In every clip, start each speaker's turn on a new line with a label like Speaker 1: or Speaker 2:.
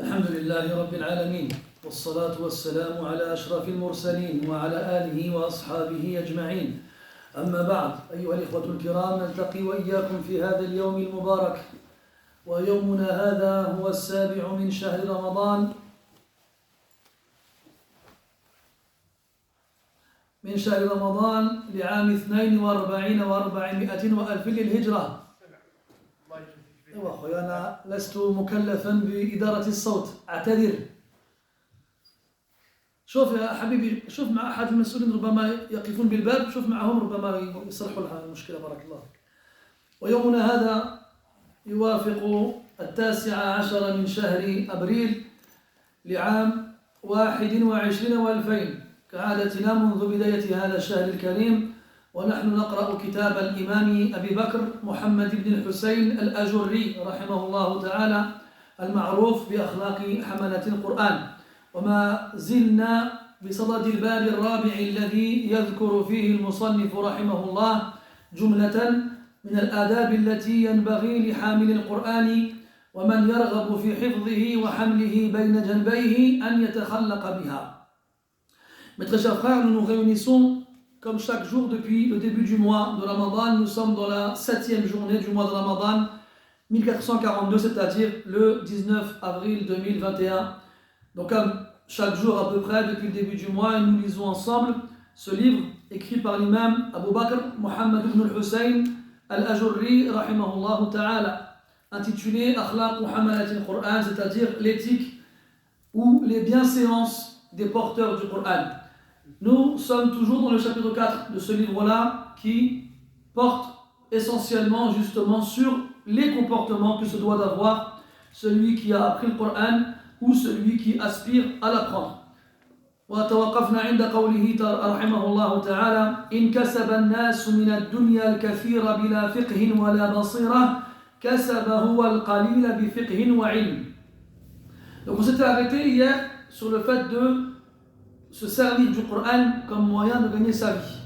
Speaker 1: الحمد لله رب العالمين والصلاة والسلام على أشرف المرسلين وعلى آله وأصحابه أجمعين. أما بعد أيها الإخوة الكرام، نلتقي وإياكم في هذا اليوم المبارك، ويومنا هذا هو 7 من شهر رمضان لعام 42 و400 وألف للهجرة. أخوي أنا لست مكلفا بإدارة الصوت، أعتذر. شوف يا حبيبي، شوف مع أحد المسؤولين ربما يقفون بالباب، شوف معهم ربما يصلحوا لها المشكلة. بارك الله فيك. ويومنا هذا يوافق 19 من شهر أبريل لعام 21 و2000 كعادتنا منذ بداية هذا الشهر الكريم، ونحن نقرأ كتاب الإمام أبي بكر محمد بن الحسين الأجري رحمه الله تعالى المعروف بأخلاق حملة القرآن، وما زلنا بصدد الباب الرابع الذي يذكر فيه المصنف رحمه الله جملة من الآداب التي ينبغي لحامل القرآن ومن يرغب في حفظه وحمله بين جنبيه أن يتخلق بها. Mes très chers frères, nous nous réunissons comme chaque jour depuis le début du mois de Ramadan. Nous sommes dans la 7e journée du mois de Ramadan 1442, c'est-à-dire le 19 avril 2021. Donc comme chaque jour à peu près depuis le début du mois, et nous lisons ensemble ce livre écrit par l'imam Abu Bakr Muhammad ibn al-Hussein al-Ajurri rahimahullah ta'ala, intitulé Akhlaq Hamalat al-Qur'an, c'est-à-dire l'éthique ou les bienséances des porteurs du Coran. Nous sommes toujours dans le chapitre 4 de ce livre-là qui porte essentiellement justement sur les comportements que se doit d'avoir celui qui a appris le Coran ou celui qui aspire à l'apprendre. وتوقفنا عند قوله رحمه الله تعالى إن كسب الناس من الدنيا الكثير بلا فقه ولا بصيرة كسب هو القليل بفقه وعلم. Donc on s'était arrêté hier sur le fait de se servir du Coran comme moyen de gagner sa vie.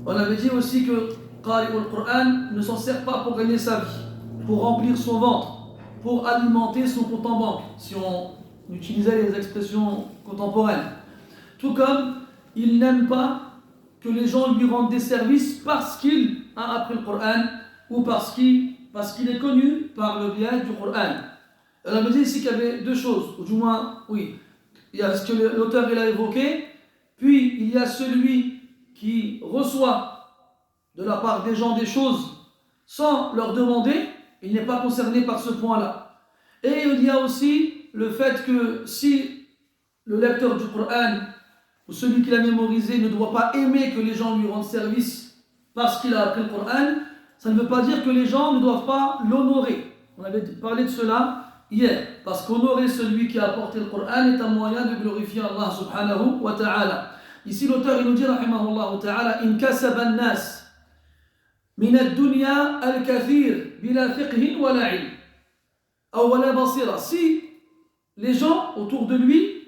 Speaker 1: On avait dit aussi que Qari al-Qur'an ne s'en sert pas pour gagner sa vie, pour remplir son ventre, pour alimenter son compte en banque, si on utilisait les expressions contemporaines. Tout comme il n'aime pas que les gens lui rendent des services parce qu'il a appris le Coran ou parce qu'il est connu par le biais du Coran. On avait dit ici qu'il y avait deux choses, ou du moins, oui. Il y a ce que l'auteur il a évoqué, puis il y a celui qui reçoit de la part des gens des choses sans leur demander, il n'est pas concerné par ce point-là. Et il y a aussi le fait que si le lecteur du Coran ou celui qui l'a mémorisé ne doit pas aimer que les gens lui rendent service parce qu'il a appris le Coran, ça ne veut pas dire que les gens ne doivent pas l'honorer. On avait parlé de cela hier, parce qu'honorer celui qui a apporté le Coran est un moyen de glorifier Allah subhanahu wa ta'ala. Ici l'auteur il nous dit rahimahullah ta'ala in kasaba an-nas min ad-dunya al-kathir bila fiqhin wa la ilm aw wala basira. Si les gens autour de lui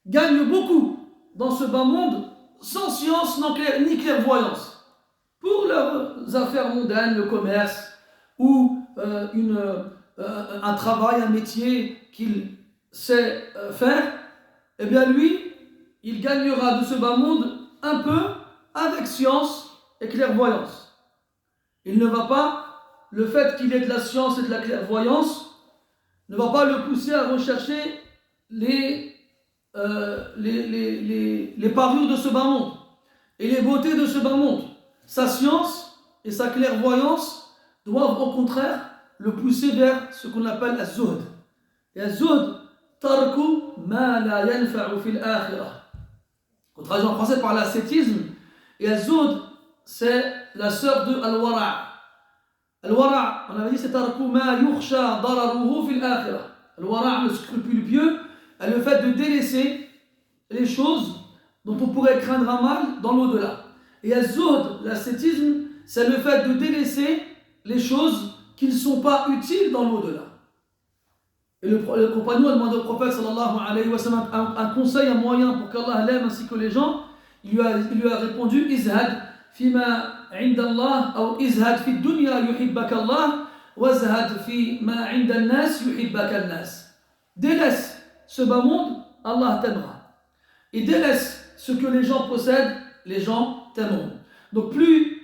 Speaker 1: gagnent beaucoup dans ce bas monde sans science ni clairvoyance pour leurs affaires mondaines, le commerce ou un travail, un métier qu'il sait faire, eh bien lui, il gagnera de ce bas monde un peu avec science et clairvoyance. Il ne va pas, le fait qu'il ait de la science et de la clairvoyance, ne va pas le pousser à rechercher les parures de ce bas monde et les beautés de ce bas monde. Sa science et sa clairvoyance doivent au contraire le pousser vers ce qu'on appelle az-zuhd. Et az-zuhd, tarku ma la yanfa'u fil akhirah. On traduit en français par l'ascétisme. Et az-zuhd, c'est la sœur de al-wara'. Al-wara', on avait dit, c'est tarku ma yukhsha dararuhu fil akhirah. Al-wara', le scrupule pieux, est le fait de délaisser les choses dont on pourrait craindre un mal dans l'au-delà. Et az-zuhd, l'ascétisme, c'est le fait de délaisser les choses qui ne sont pas utiles dans l'au-delà. Et le compagnon a demandé au prophète sallallahu alayhi wa sallam un conseil, un moyen pour qu'Allah l'aime ainsi que les gens. Il lui a répondu izhad fima inda Allah ou izhad fi dunya yuhibbaka Allah wazhad fi ma inda an-nas yuhibbaka an-nas. délaisse ce bas monde, Allah t'aimera. Et délaisse ce que les gens possèdent, les gens t'aimeront. Donc plus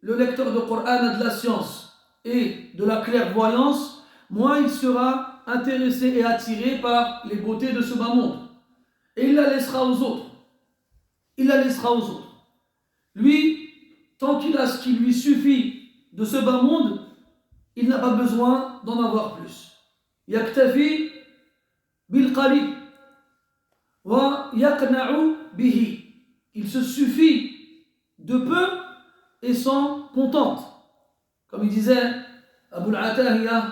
Speaker 1: le lecteur de Coran a de la science et de la clairvoyance, moins il sera intéressé et attiré par les beautés de ce bas monde. Et il la laissera aux autres. Il la laissera aux autres. Lui, tant qu'il a ce qui lui suffit de ce bas monde, il n'a pas besoin d'en avoir plus. Yaktafi bil qalil wa yaqna'u bihi. Il se suffit de peu et s'en contente. Comme il disait Abu al-Atahiya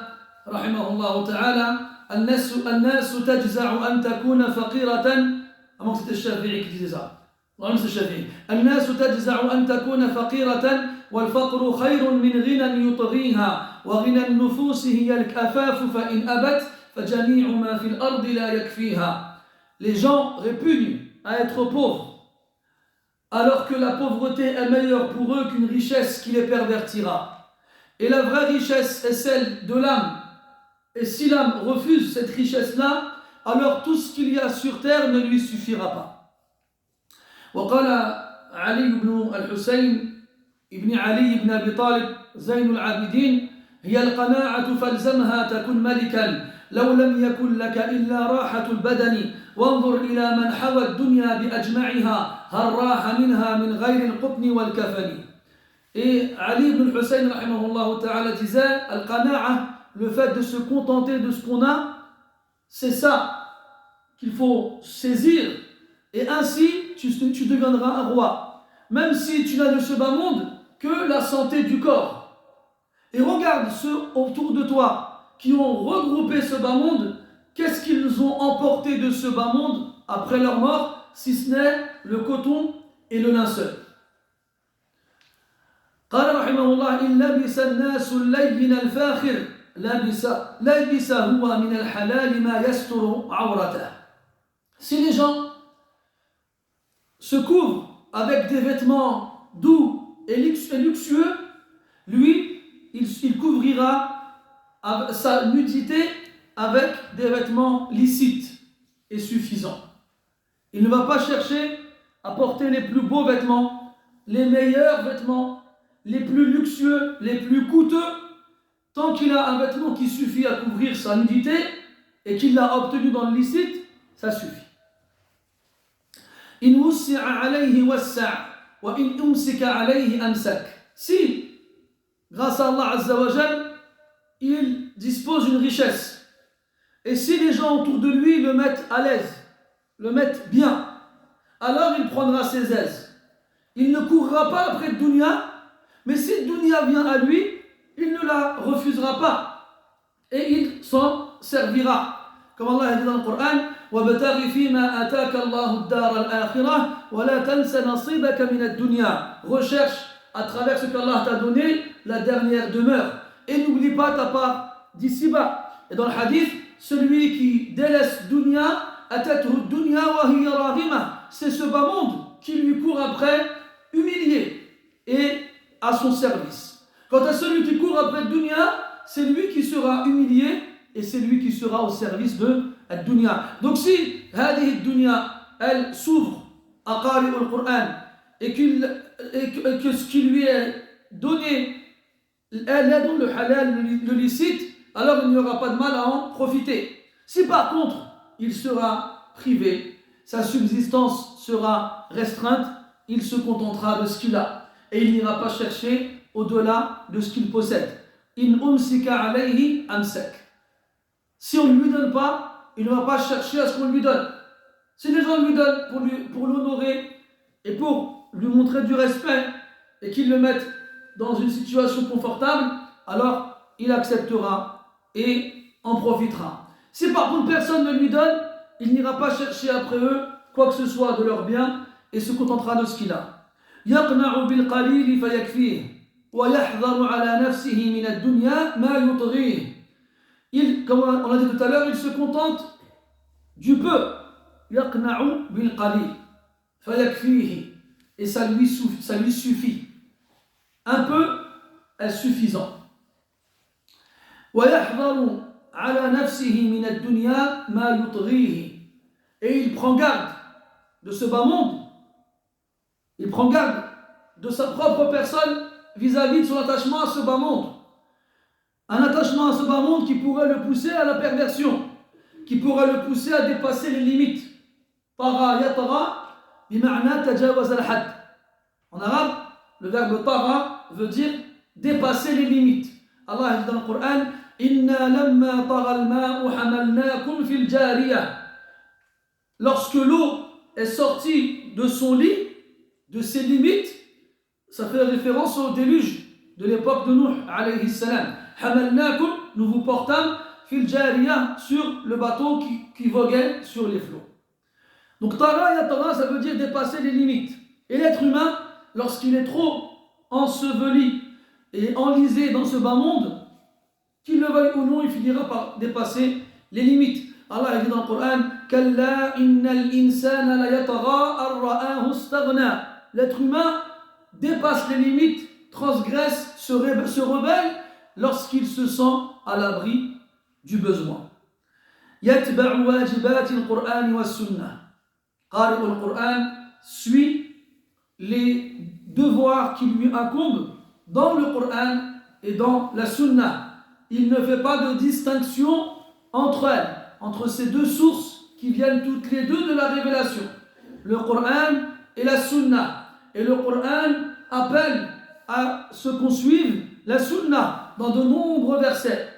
Speaker 1: rahimahullah ta'ala, الناس تجزع أن تكون فقيرة. أما c'est الشافعي qui disait ça. Non, c'est الشافعي. الناس تجزع أن تكون فقيرة والفقر خير من غنى يطغيها وغنى النفوس هي الكفاف فإن أبت فجميع ما في الأرض لا يكفيها. Les gens répugnent à être pauvres, alors que la pauvreté est meilleure pour eux qu'une richesse qui les pervertira. Et la vraie richesse est celle de l'âme. Et si l'âme refuse cette richesse-là, alors tout ce qu'il y a sur terre ne lui suffira pas. وقال علي بن الحسين ابن علي بن أبي طالب زين العابدين: هي القناعة فالزمها تكن ملكا لو لم يكن لك إلا راحة البدن وانظر إلى من حوى الدنيا بأجمعها هل راح منها من غير القطن والكفن. Et Ali ibn al-Hussein rahimahullah ta'ala disait: Al-Qana'a, le fait de se contenter de ce qu'on a, c'est ça qu'il faut saisir, et ainsi tu deviendras un roi, même si tu n'as de ce bas monde que la santé du corps. Et regarde ceux autour de toi qui ont regroupé ce bas monde, qu'est-ce qu'ils ont emporté de ce bas monde après leur mort, si ce n'est le coton et le linceul. قال رحمه الله: إن لبس الناس اللين الفاخر لبس هو من الحلال ما يستر عورته. Si les gens se couvrent avec des vêtements doux et luxueux, lui, il couvrira sa nudité avec des vêtements licites et suffisants. Il ne va pas chercher à porter les plus beaux vêtements, les meilleurs vêtements, les plus luxueux, les plus coûteux. Tant qu'il a un vêtement qui suffit à couvrir sa nudité et qu'il l'a obtenu dans le licite, ça suffit. In wussi'a alayhi wassa' wa in umsika alayhi amsak. Si, grâce à Allah Azza wa Jal, il dispose d'une richesse, et si les gens autour de lui le mettent à l'aise, le mettent bien, alors il prendra ses aises. Il ne courra pas après le dunya, mais si le dunya vient à lui, il ne la refusera pas et il s'en servira. Comme Allah dit dans le Coran: وَابْتَغِ فِيمَا آتَاكَ اللَّهُ الدَّارَ الْآخِرَةَ وَلَا تَنْسَ نَصِيبَكَ مِنَ الدُّنْيَا. Recherche à travers ce qu'Allah t'a donné la dernière demeure et n'oublie pas ta part d'ici-bas. Et dans le hadith, celui qui délaisse dunya, atathu dunya wa hiya raghima, c'est ce bas monde qui lui court après, humilié et à son service. Quant à celui qui court après le dunya, c'est lui qui sera humilié et c'est lui qui sera au service de la dunya. Donc si hadihi dunya, elle s'ouvre à qari al-Qur'an et que ce qui lui est donné, elle est dans le halal, le licite, alors il n'y aura pas de mal à en profiter. Si par contre il sera privé, sa subsistance sera restreinte, il se contentera de ce qu'il a et il n'ira pas chercher au-delà de ce qu'il possède. In umsika alayhi amsak. Si on ne lui donne pas, il ne va pas chercher à ce qu'on lui donne. Si les gens lui donnent pour l'honorer et pour lui montrer du respect et qu'ils le mettent dans une situation confortable, alors il acceptera et en profitera. Si par contre personne ne lui donne, il n'ira pas chercher après eux quoi que ce soit de leur bien et se contentera de ce qu'il a. يقنع بالقليل فيكفيه ويحذر على نفسه من الدنيا ما يطغيه. Comme on a dit tout à l'heure, il se contente du peu. يقنع بالقليل فيكفيه, et ça lui suffit. Un peu est suffisant. ويحذر على نفسه من الدنيا ما يطغيه. Et il prend garde de ce bas monde, il prend garde de sa propre personne vis-à-vis de son attachement à ce bas monde. Un attachement à ce bas monde qui pourrait le pousser à la perversion, qui pourrait le pousser à dépasser les limites. Tara yatara bima'na tajawaz al-had. En arabe, le verbe tara veut dire dépasser les limites. Allah dit dans le Coran: Inna lamma tara al-ma'u hamalnakum fil jariyah. Lorsque l'eau est sortie de son lit, de ses limites, ça fait référence au déluge de l'époque de Nuh alayhi salam. Hamalnakum, nous vous portâmes fil jariyah, sur le bateau qui voguait sur les flots. Donc tara yatara, ça veut dire dépasser les limites. Et l'être humain, lorsqu'il est trop enseveli et enlisé dans ce bas monde, qu'il le veuille ou non, il finira par dépasser les limites. Allah dit dans le Coran: Kalla innal insana la yatagha ar ra'ahu istaghna. L'être humain dépasse les limites, transgresse, se rebelle lorsqu'il se sent à l'abri du besoin. Yatba'u wajibati al-Qur'an wa sunnah. Qari al-Qur'an suit les devoirs qui lui incombent dans le Coran et dans la Sunna. Il ne fait pas de distinction entre elles, entre ces deux sources qui viennent toutes les deux de la révélation, le Coran et la Sunna. Et le Coran appelle à ce qu'on suive la Sunna dans de nombreux versets.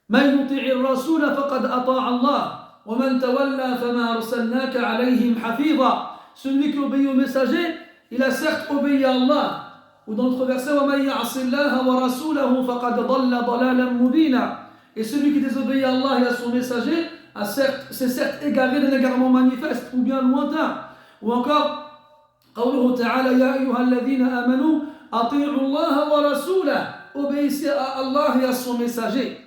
Speaker 1: Man yuti'ir rasoul faqad ata'a Allah wa man tawalla fama arsalnaka alayhim hafiza. Celui qui obéit au messager, il a certes obéi à Allah. Ou dans notre verset: wa man ya'si Allah wa rasulahu faqad dhalla dhalalan mubina. Et celui qui désobéit à Allah et à son messager s'est certes égaré d'un égarement manifeste ou bien lointain. Ou encore قوله تعالى يا أيها الذين آمنوا أطيعوا الله ورسوله. Obéissez à Allah et à son messager.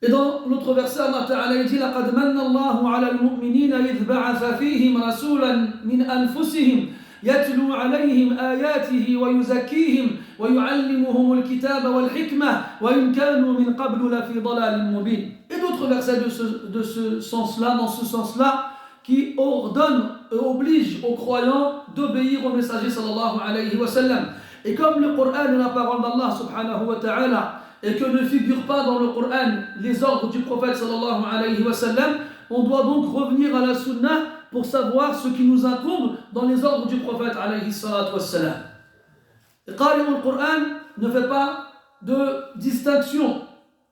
Speaker 1: Et dans l'autre verset, Allah Ta'ala dit: لقد من الله على المؤمنين إذ بعث فيهم رسولا من أنفسهم يتلو عليهم آياته ويزكيهم ويعلمهم الكتاب والحكمة وإن كانوا من قبل لفي ضلال مبين. Et d'autres versets de ce sens-là, dans ce sens-là, qui ordonnent et obligent aux croyants d'obéir au messager sallallahu alayhi wa sallam. Et comme le Coran est la parole d'Allah subhanahu wa ta'ala, et que ne figurent pas dans le Coran les ordres du prophète sallallahu alayhi wa sallam, on doit donc revenir à la sunna pour savoir ce qui nous incombe dans les ordres du prophète alayhi salatu wa sallam. Et Qari al-Qur'an ne fait pas de distinction,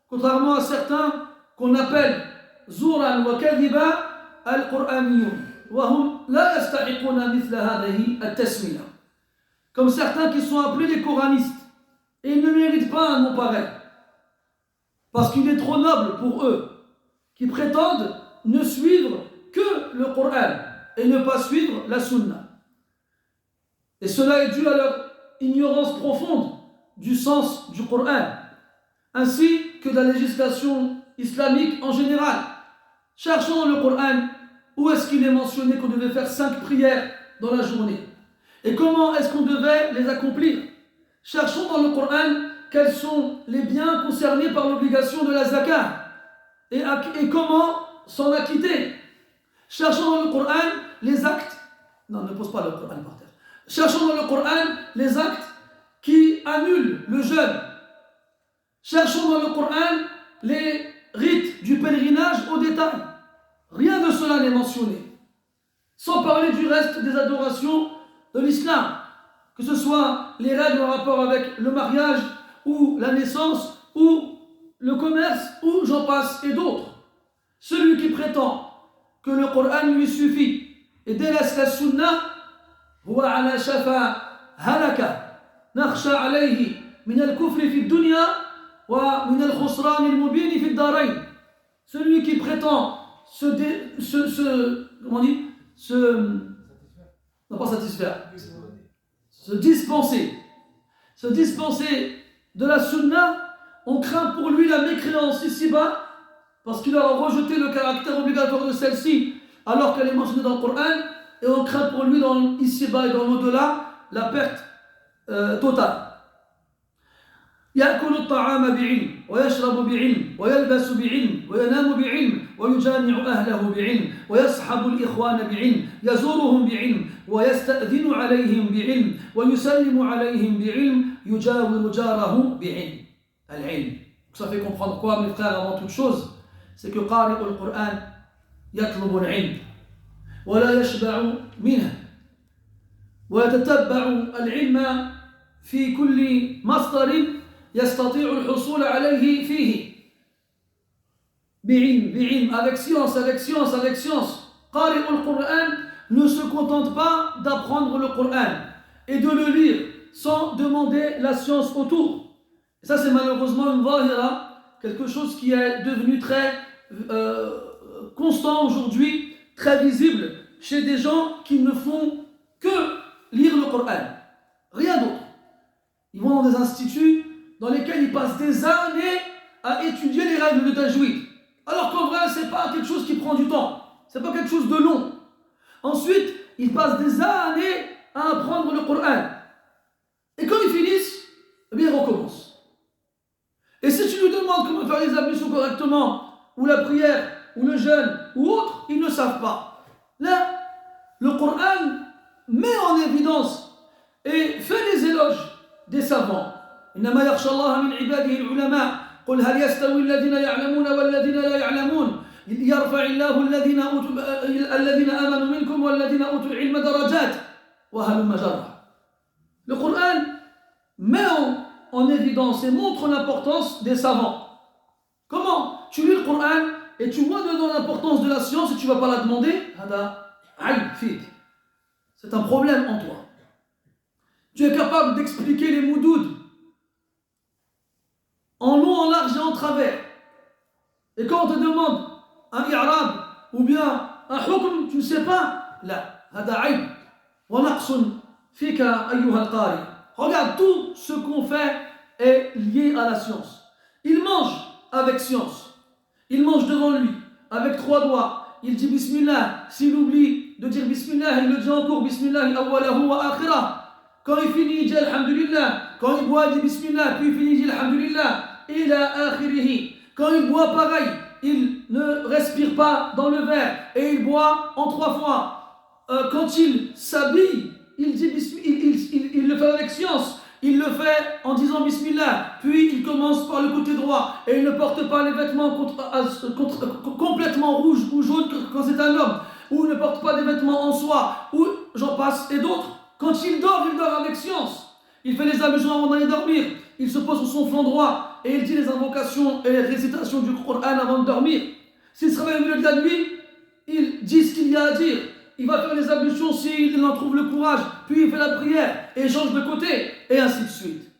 Speaker 1: contrairement à certains qu'on appelle Zuran wa Kadhiba al-Qur'aniyun, wa hum la yastahiquna mithla hadhihi at-tasmiya. Comme certains qui sont appelés les coranistes, et ils ne méritent pas un nom pareil, parce qu'il est trop noble pour eux, qui prétendent ne suivre que le Coran et ne pas suivre la Sunna. Et cela est dû à leur ignorance profonde du sens du Coran, ainsi que de la législation islamique en général. Cherchons dans le Coran où est-ce qu'il est mentionné qu'on devait faire 5 prières dans la journée et comment est-ce qu'on devait les accomplir. Cherchons dans le Coran quels sont les biens concernés par l'obligation de la zakat et comment s'en acquitter. Cherchons dans le Coran les actes. Non, ne pose pas le Coran par terre. Cherchons dans le Coran les actes qui annulent le jeûne. Cherchons dans le Coran les rites du pèlerinage au détail. Rien de cela n'est mentionné. Sans parler du reste des adorations de l'islam, que ce soit les règles en rapport avec le mariage ou la naissance ou le commerce ou j'en passe et d'autres. Celui qui prétend que le Coran lui suffit et délaisse la sunna, huwa ala shafa halaka nakhsha alayhi min al-kufri fi dunya wa min al-khusran al-mubin fi ad-darain. Celui qui prétend se dispenser de la sunna, on craint pour lui la mécréance ici-bas, parce qu'il aura rejeté le caractère obligatoire de celle-ci, alors qu'elle est mentionnée dans le Coran, et on craint pour lui ici-bas et dans l'au-delà la perte totale. يأكل الطعام بعلم ويشرب بعلم ويلبس بعلم وينام بعلم ويجامع أهله بعلم ويصحب الإخوان بعلم يزورهم بعلم ويستأذن عليهم بعلم ويسلم عليهم بعلم يجاور جاره بعلم. العلم. Ça fait comprendre quoi, mes frères, avant toute chose? C'est que قارئ القرآن يطلب العلم ولا يشبع منه ويتتبع العلم في كل مصدر يستطيع الحصول عليه فيه بعلم avec science. قارئ القرآن ne se contente pas d'apprendre le Coran et de le lire sans demander la science autour. Et ça, c'est malheureusement une zahira, quelque chose qui est devenu très constant aujourd'hui, très visible chez des gens qui ne font que lire le Coran, rien d'autre. Ils vont dans des instituts dans lesquels ils passent des années à étudier les règles de tajwid. Alors qu'en vrai, c'est pas quelque chose qui prend du temps. C'est pas quelque chose de long. Ensuite, ils passent des années à apprendre le Coran. Et quand ils finissent, eh bien, ils recommencent. Et si tu nous demandes comment faire les ablutions correctement, ou la prière, ou le jeûne, ou autre, ils ne savent pas. Là, le Coran met en évidence et fait les éloges des savants. إنما يخشى الله من عباده العلماء قل هل يستوي الذين يعلمون والذين لا يعلمون يرفع الله الذين آمنوا منكم والذين أوتوا العلم درجات وهلم جرا. Le Coran met en évidence et montre l'importance des savants. Comment? Tu lis le Coran et tu vois dedans l'importance de la science et tu ne vas pas la demander. C'est un problème en toi. Tu es capable d'expliquer les moudouds en long, en large et en travers. Et quand on te demande un i'rab ou bien un hukm, tu ne sais pas. Là, hada aib wa naqsun fika ayyuha al-qari. Regarde, tout ce qu'on fait est lié à la science. Il mange avec science. Il mange devant lui avec 3 doigts. Il dit bismillah. S'il oublie de dire bismillah, il le dit en cours bismillah awwalahu wa akhirah. Quand il finit, il dit alhamdulillah. Quand il boit, il dit bismillah. Puis il finit, il dit alhamdulillah. Ila akhirihi. Quand il boit pareil, il ne respire pas dans le verre et il boit en 3 fois. Quand il s'habille, il dit il le fait avec science. Il le fait en disant bismillah. Puis il commence par le côté droit et il ne porte pas les vêtements complètement rouges ou jaunes quand c'est un homme. Ou il ne porte pas des vêtements en soie. Ou j'en passe et d'autres. Quand il dort avec science. Il fait les ablutions avant d'aller dormir. Il se pose sur son flanc droit et il dit les invocations et les récitations du Coran avant de dormir. S'il se réveille au milieu de la nuit, il dit ce qu'il y a à dire. Il va faire les ablutions s'il en trouve le courage. Puis il fait la prière et change de côté. Et ainsi de suite.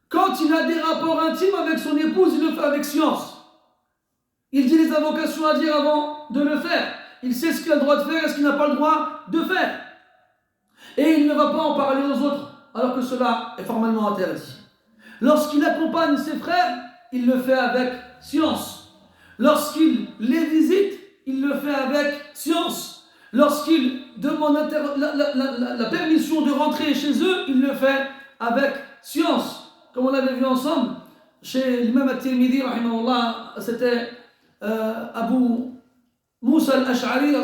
Speaker 1: Quand il a des rapports intimes avec son épouse, il le fait avec science. Il dit les invocations à dire avant de le faire. Il sait ce qu'il a le droit de faire et ce qu'il n'a pas le droit de faire. Et il ne va pas en parler aux autres, alors que cela est formellement interdit. Lorsqu'il accompagne ses frères, il le fait avec science. Lorsqu'il les visite, il le fait avec science. Lorsqu'il demande la permission de rentrer chez eux, il le fait avec science. Comme on l'avait vu ensemble, chez l'imam al-Tirmidhi, c'était Abu Moussa al-Ash'ari,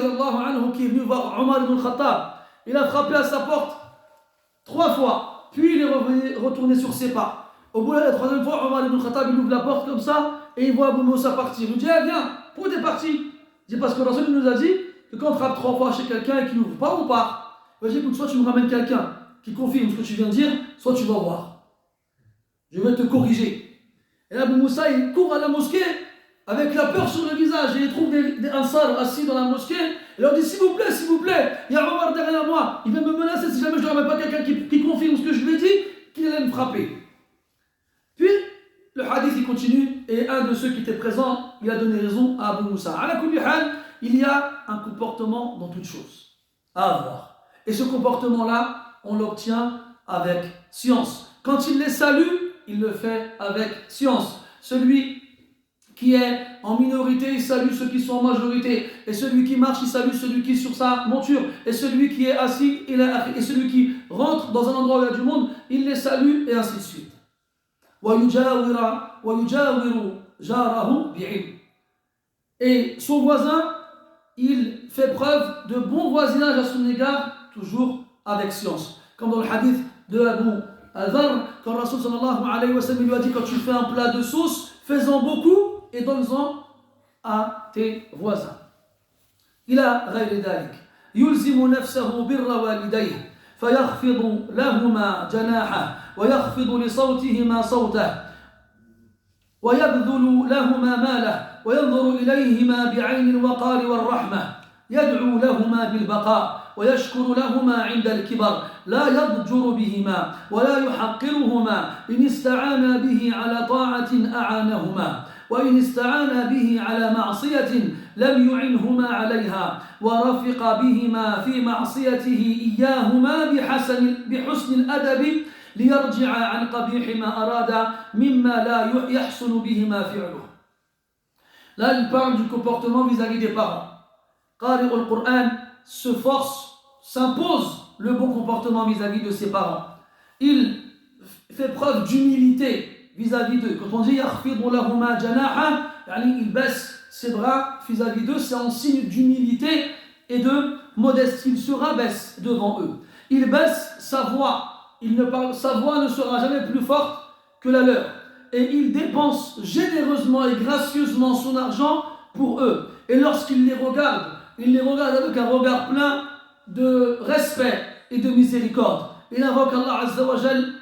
Speaker 1: qui est venu voir Omar ibn Khattab. Il a frappé à sa porte 3 fois, puis il est retourné sur ses pas. Au bout de la 3e fois, Omar ibn Khattab, il ouvre la porte comme ça et il voit Abu Moussa partir. Il lui dit viens, pourquoi t'es parti? Il dit parce que le Rasul nous a dit que quand on frappe 3 fois chez quelqu'un et qu'il n'ouvre pas, on part. Il dit écoute, soit tu me ramènes quelqu'un qui confirme ce que tu viens de dire, soit tu vas voir. Je vais te corriger. Et là, Abu Moussa, il court à la mosquée avec la peur sur le visage et il trouve des ansars assis dans la mosquée. Il leur dit s'il vous plaît, il y a Omar derrière moi, il va me menacer si jamais je ne ramène pas quelqu'un qui confirme ce que je lui ai dit, qu'il allait me frapper. Puis, le hadith il continue et un de ceux qui étaient présents, il a donné raison à Abu Moussa. À la kulli hal, il y a un comportement dans toute chose à avoir. Et ce comportement-là, on l'obtient avec science. Quand il les salue, il le fait avec science. Celui qui est en minorité, il salue ceux qui sont en majorité. Et celui qui marche, il salue celui qui est sur sa monture. Et celui qui est assis, et celui qui rentre dans un endroit où il y a du monde, il les salue et ainsi de suite. ويجاور جاره بعلم. Et son voisin, il fait preuve de bon voisinage à son égard, toujours avec science. Comme dans le hadith de Abu Adhar, quand le Rasul sallallahu alayhi wa sallam lui a dit, quand tu fais un plat de sauce, fais-en beaucoup et donne-en à tes voisins. إلى غير ذلك يلزم نفسه بر والديه فيخفض لهما جناحه ويخفض لصوتهما صوته ويبذل لهما ماله وينظر إليهما بعين الوقار والرحمة يدعو لهما بالبقاء ويشكر لهما عند الكبر لا يضجر بهما ولا يحقرهما إن استعانا به على طاعة أعانهما وإن استعانا به على معصية لم يعنهما عليها ورفق بهما في معصيته إياهما بحسن الأدب ليرجع عن قبيح ما أراد مما لا يحسن بهما فعله. Là, il parle du comportement vis-à-vis des parents. Qari al-Qur'an se force, s'impose le bon comportement vis-à-vis de ses parents. Il fait preuve d'humilité vis-à-vis d'eux. Quand on dit yakhfidu lahuma janaha, il baisse ses bras vis-à-vis d'eux, c'est en signe d'humilité et de modestie. Il se rabaisse devant eux. Il baisse sa voix. Sa voix ne sera jamais plus forte que la leur. Et il dépense généreusement et gracieusement son argent pour eux. Et lorsqu'il les regarde, il les regarde avec un regard plein de respect et de miséricorde. Il invoque Allah Azza wa Jal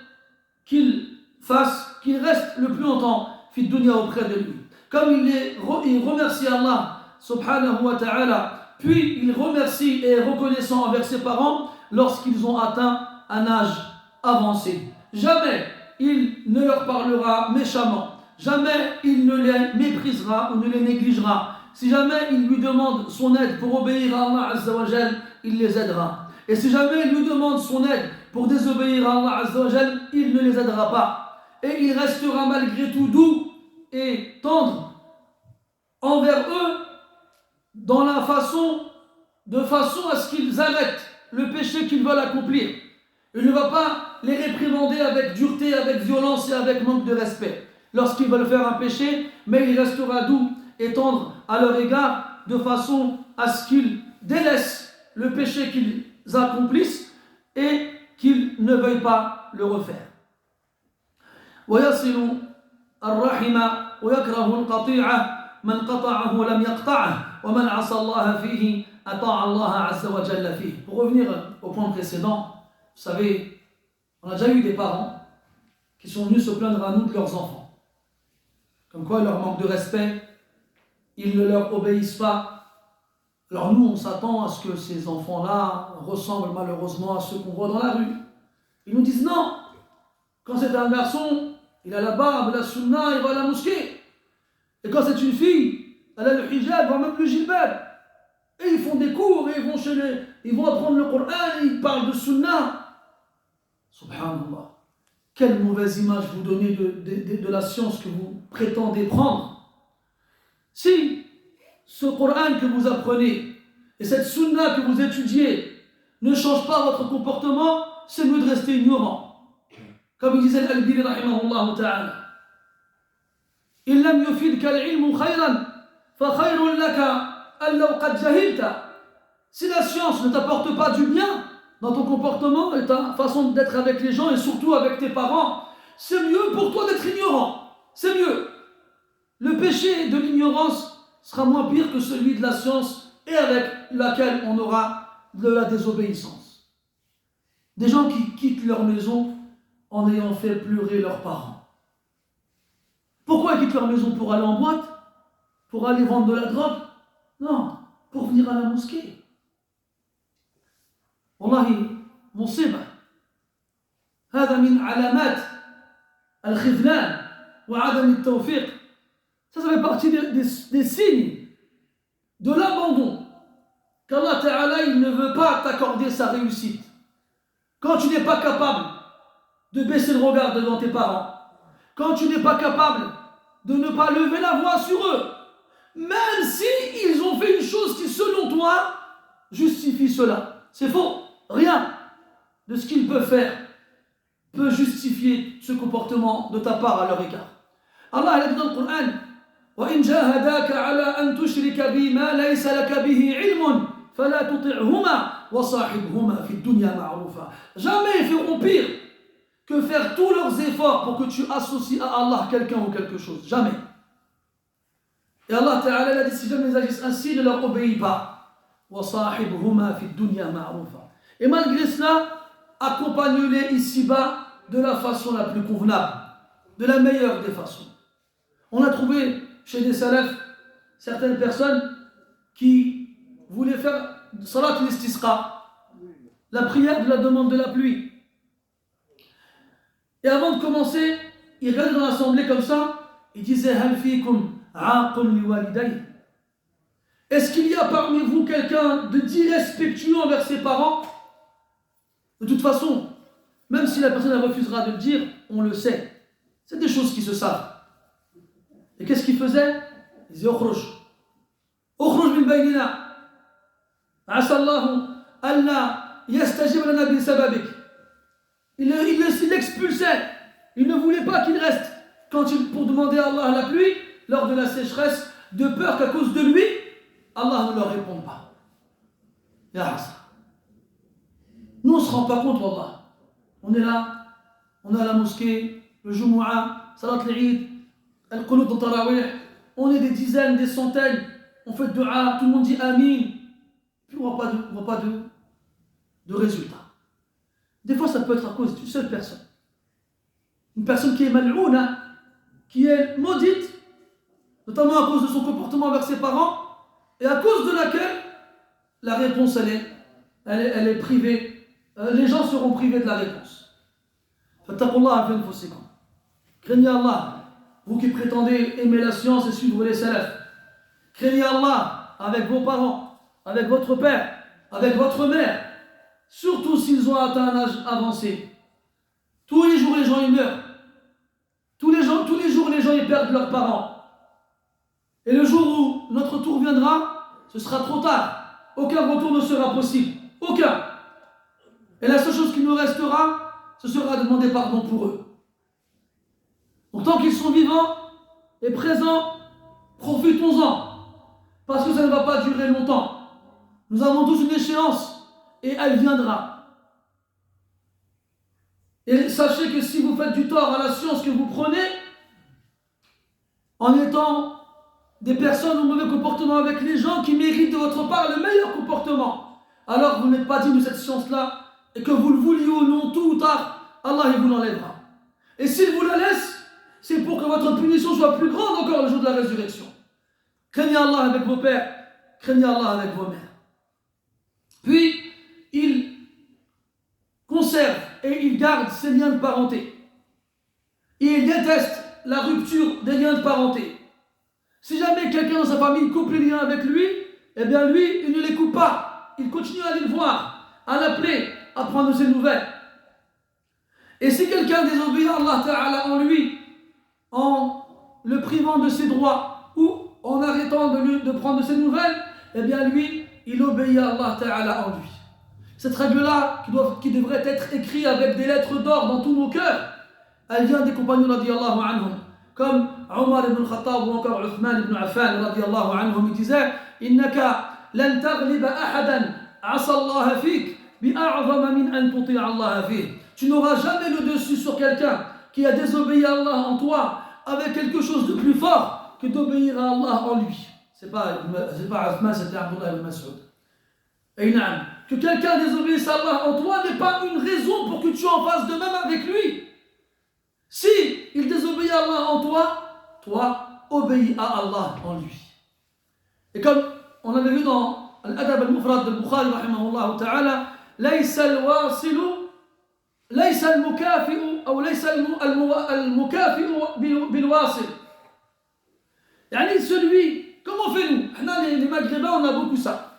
Speaker 1: qu'il reste le plus longtemps fi dunya auprès de lui. Comme il remercie Allah subhanahu wa ta'ala, puis il remercie et est reconnaissant envers ses parents lorsqu'ils ont atteint un âge avancé. Jamais il ne leur parlera méchamment. Jamais il ne les méprisera ou ne les négligera. Si jamais il lui demande son aide pour obéir à Allah Azza wa Jal, il les aidera. Et si jamais il lui demande son aide pour désobéir à Allah Azza wa Jal, il ne les aidera pas. Et il restera malgré tout doux et tendre envers eux de façon à ce qu'ils arrêtent le péché qu'ils veulent accomplir. Il ne va pas les réprimander avec dureté, avec violence et avec manque de respect lorsqu'ils veulent faire un péché, mais il restera doux et tendre à leur égard de façon à ce qu'ils délaissent le péché qu'ils accomplissent et qu'ils ne veuillent pas le refaire. ويصل الرحم ويكره القطيعة من قطعه لم يقطعه ومن عصى الله فيه أطاع الله عز وجل فيه. Pour revenir au point précédent, vous savez, on a déjà eu des parents qui sont venus se plaindre à nous de leurs enfants. Comme quoi, leur manque de respect, ils ne leur obéissent pas. Alors nous, on s'attend à ce que ces enfants-là ressemblent malheureusement à ceux qu'on voit dans la rue. Ils nous disent non. Quand c'est un garçon, il a la barbe, la sunna, il va à la mosquée. Et quand c'est une fille, elle a le hijab, voire même le jilbab. Et ils font des cours, et ils vont apprendre le Coran, et ils parlent de sunna. Subhanallah. Quelle mauvaise image vous donnez de la science que vous prétendez prendre. Si ce Coran que vous apprenez et cette sunna que vous étudiez ne changent pas votre comportement, c'est mieux de rester ignorant. Comme il disait Al-Albani rahimahullah ta'ala, إن لم يفيدك العلم خيرا فخير لك أن لو قد جهلت. Si la science ne t'apporte pas du bien dans ton comportement et ta façon d'être avec les gens et surtout avec tes parents, c'est mieux pour toi d'être ignorant. C'est mieux. Le péché de l'ignorance sera moins pire que celui de la science et avec laquelle on aura de la désobéissance. Des gens qui quittent leur maison en ayant fait pleurer leurs parents. Pourquoi ils quittent leur maison? Pour aller en boîte? Pour aller vendre de la drogue? Non, pour venir à la mosquée. Wallahi, مصيبة. هذا من علامات الخذلان وعدم التوفيق. Ça fait partie des signes de l'abandon. Qu'Allah Ta'ala, il ne veut pas t'accorder sa réussite. Quand tu n'es pas capable de baisser le regard devant tes parents, quand tu n'es pas capable de ne pas lever la voix sur eux, même si ils ont fait une chose qui, selon toi, justifie cela. C'est faux. Rien de ce qu'ils peuvent faire peut justifier ce comportement de ta part à leur égard. Allah a dit dans le Coran وَإِنْ جَاهَدَاكَ عَلَىٰ أَنْ تُشْرِكَ بِي مَا لَيْسَ لَكَ بِهِ عِلْمٌ فَلَا تُطِعْهُمَا وَصَاحِبْهُمَا فِي الدُّنْيَا مَعْرُوفًا. Jamais ils feront pire que faire tous leurs efforts pour que tu associes à Allah quelqu'un ou quelque chose. Jamais. Et Allah Ta'ala a dit, si jamais ils agissent ainsi, ne leur obéis pas. وَصَاحِبْهُمَا فِي الدُّنْيَا مَعْرُوفًا. Et malgré cela, accompagne-les ici-bas de la façon la plus convenable, de la meilleure des façons. On a trouvé chez des salafs certaines personnes qui voulaient faire salat al-istisqa, la prière de la demande de la pluie. Et avant de commencer, ils regardaient dans l'assemblée comme ça, ils disaient Hal fikum aaqun liwalidayhi. Est-ce qu'il y a parmi vous quelqu'un de d'irrespectueux envers ses parents? De toute façon, même si la personne refusera de le dire, on le sait. C'est des choses qui se savent. Et qu'est-ce qu'il faisait? Il disait Ukhruj min baynina. Asa Allahu alla yastajib lana bi sababik. Il l'expulsait. Il ne voulait pas qu'il reste pour demander à Allah la pluie lors de la sécheresse, de peur qu'à cause de lui, Allah ne leur réponde pas. Ya Hassan. Nous on ne se rend pas compte, Wallah. On est là, on est à la mosquée, le Jumu'ah, Salat al-Eid, Al-Qunut al-Tarawih, on est des dizaines, des centaines, on fait dua, tout le monde dit Amin, puis on ne voit pas de résultat. Des fois ça peut être à cause d'une seule personne. Une personne qui est mal'ouna, qui est maudite, notamment à cause de son comportement avec ses parents, et à cause de laquelle la réponse elle est privée. Les gens seront privés de la réponse. Fattaqullah fi anfusikum. Craignez Allah, vous qui prétendez aimer la science et suivre les salafs. Craignez Allah avec vos parents, avec votre père, avec votre mère, surtout s'ils ont atteint un âge avancé. Tous les jours les gens ils meurent. Tous les jours les gens ils perdent leurs parents. Et le jour où notre tour viendra, ce sera trop tard. Aucun retour ne sera possible. Aucun. Et la seule chose qui nous restera, ce sera de demander pardon pour eux. Donc tant qu'ils sont vivants et présents, profitons-en. Parce que ça ne va pas durer longtemps. Nous avons tous une échéance et elle viendra. Et sachez que si vous faites du tort à la science que vous prenez, en étant des personnes au mauvais comportement avec les gens qui méritent de votre part le meilleur comportement, alors vous n'êtes pas digne de cette science-là, et que vous le vouliez ou non, tôt ou tard, Allah il vous l'enlèvera. Et s'il vous la laisse, c'est pour que votre punition soit plus grande encore le jour de la résurrection. Craignez Allah avec vos pères, craignez Allah avec vos mères. Puis, il conserve et il garde ses liens de parenté. Et il déteste la rupture des liens de parenté. Si jamais quelqu'un dans sa famille coupe les liens avec lui, eh bien lui, il ne les coupe pas. Il continue à aller le voir, à l'appeler, à prendre de ses nouvelles. Et si quelqu'un désobéit à Allah Ta'ala en lui, en le privant de ses droits ou en arrêtant de prendre de ses nouvelles, eh bien lui, il obéit à Allah Ta'ala en lui. Cette règle-là, qui devrait être écrite avec des lettres d'or dans tous nos cœurs, elle vient des compagnons radiyallahu anhum, comme Omar ibn Khattab ou encore Uthman ibn Affan radiyallahu anhum, ils disaient Innaka lan taghliba ahadan asa Allah fik bi'a'zama min an tuti'a Allah fih. Tu n'auras jamais le dessus sur quelqu'un qui a désobéi à Allah en toi avec quelque chose de plus fort que d'obéir à Allah en lui. C'est pas Uthman, c'était Abdullah ibn Mas'ud. Et que quelqu'un désobéisse à Allah en toi n'est pas une raison pour que tu en fasses de même avec lui. Si il désobéit à Allah en toi, toi, obéis à Allah en lui. Et comme on avait vu dans Al-Adab al-Mufrad de Bukhari, rahimahullah ta'ala, ليس الواصل ليس المكافئ أو ليس المكافئ بالواصل. يعني celui, comment fait-nous? Les Maghrébins, on a beaucoup ça.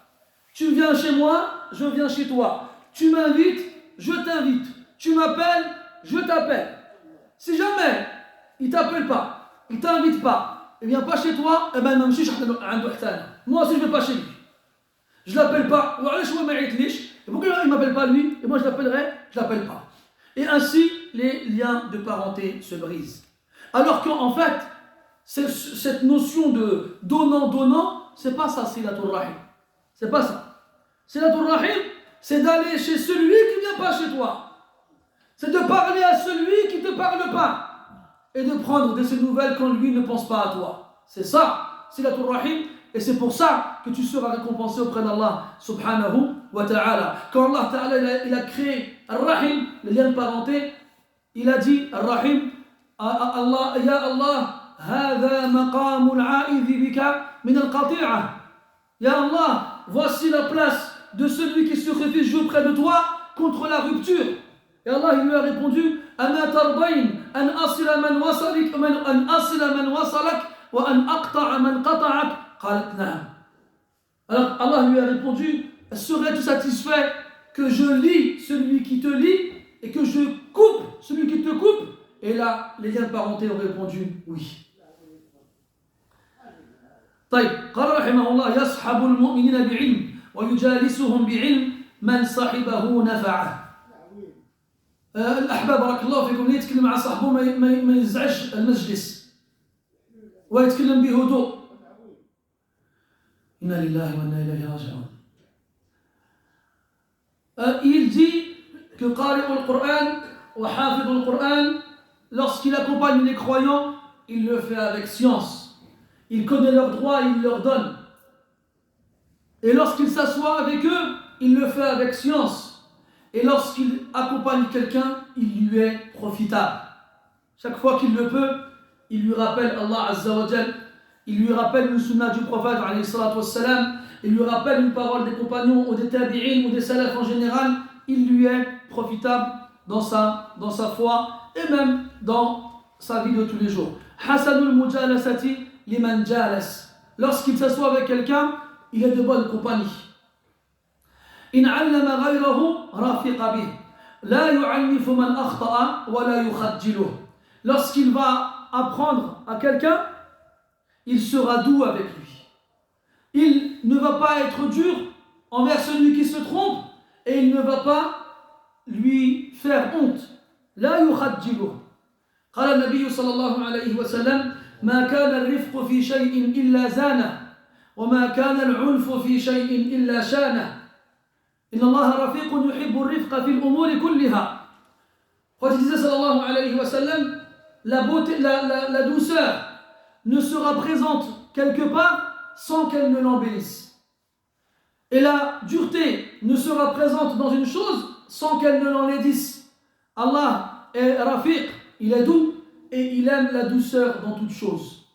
Speaker 1: Tu viens chez moi, je viens chez toi. Tu m'invites, je t'invite. Tu m'appelles, je t'appelle. Si jamais il t'appelle pas, il t'invite pas, il vient pas chez toi, eh ben moi aussi je vais pas chez lui. Je l'appelle pas. Et pourquoi il m'appelle pas lui et moi je l'appellerai, je l'appelle pas. Et ainsi les liens de parenté se brisent. Alors qu'en fait, cette notion de donnant-donnant, c'est pas ça, Silatul Rahim. C'est pas ça. Silatul Rahim, c'est d'aller chez celui qui ne vient pas chez toi. C'est de parler à celui qui ne te parle pas. Et de prendre de ses nouvelles quand lui ne pense pas à toi. C'est ça, Silatul Rahim. Et c'est pour ça que tu seras récompensé auprès d'Allah subhanahu wa ta'ala. Quand Allah ta'ala il a créé Ar-Rahim, le lien de parenté, il a dit Ar-Rahim, Allah, Ya Allah, هذا مقام العائذ بك من القطيعة. Ya Allah, voici la place de celui qui se réfugie auprès de toi contre la rupture. Et Allah il lui a répondu أما ترضين أن أصل من وصلك أن أصل من وصلك وأن أقطع من قطعك. قالت نعم. Alors Allah lui a répondu, serais-tu satisfait que je lie celui qui te lie et que je coupe celui qui te coupe? Et là, les liens de parenté ont répondu oui. طيب قال رحمه الله يصحب المؤمنين بعلم ويجالسهم بعلم من صحبه نفعه. الأحباب بارك الله فيكم اللي يتكلم مع صاحبه ما يزعجش المجلس ويتكلم بهدوء. إنا لله وإنا إليه راجعون. Il dit que قارئ القرآن وحافظ القرآن, lorsqu'il accompagne les croyants, il le fait avec science. Il connaît leurs droits, il leur donne. Et lorsqu'il s'assoit avec eux, il le fait avec science. Et lorsqu'il accompagne quelqu'un, il lui est profitable. Chaque fois qu'il le peut, il lui rappelle Allah Azza wa Jal, il lui rappelle une sunna du prophète alayhi salatu wassalam, il lui rappelle une parole des compagnons ou des tabi'in ou des salafs en général, il lui est profitable dans sa foi et même dans sa vie de tous les jours. Hasanul mujalasati liman jalas. Lorsqu'il s'assoit avec quelqu'un, il est de bonne compagnie. إن علم غيره رفق به لا يعنف من أخطأ ولا يخجله. Lorsqu'il va apprendre à quelqu'un, il sera doux avec lui. Il ne va pas être dur envers celui qui se trompe et il ne va pas lui faire honte. لا يخجله. قال النبي صلى الله عليه وسلم ما كان الرفق في شيء إلا زانه وما كان العنف في شيء إلا شانه. إن الله رفيق يحب الرفق في الأمور كلها. Quand il disait sallallahu alayhi wa sallam, la beauté, la douceur ne sera présente quelque part sans qu'elle ne l'embellisse. Et la dureté ne sera présente dans une chose sans qu'elle ne l'enlaidisse. Allah est rafiq, il est doux et il aime la douceur dans toute chose.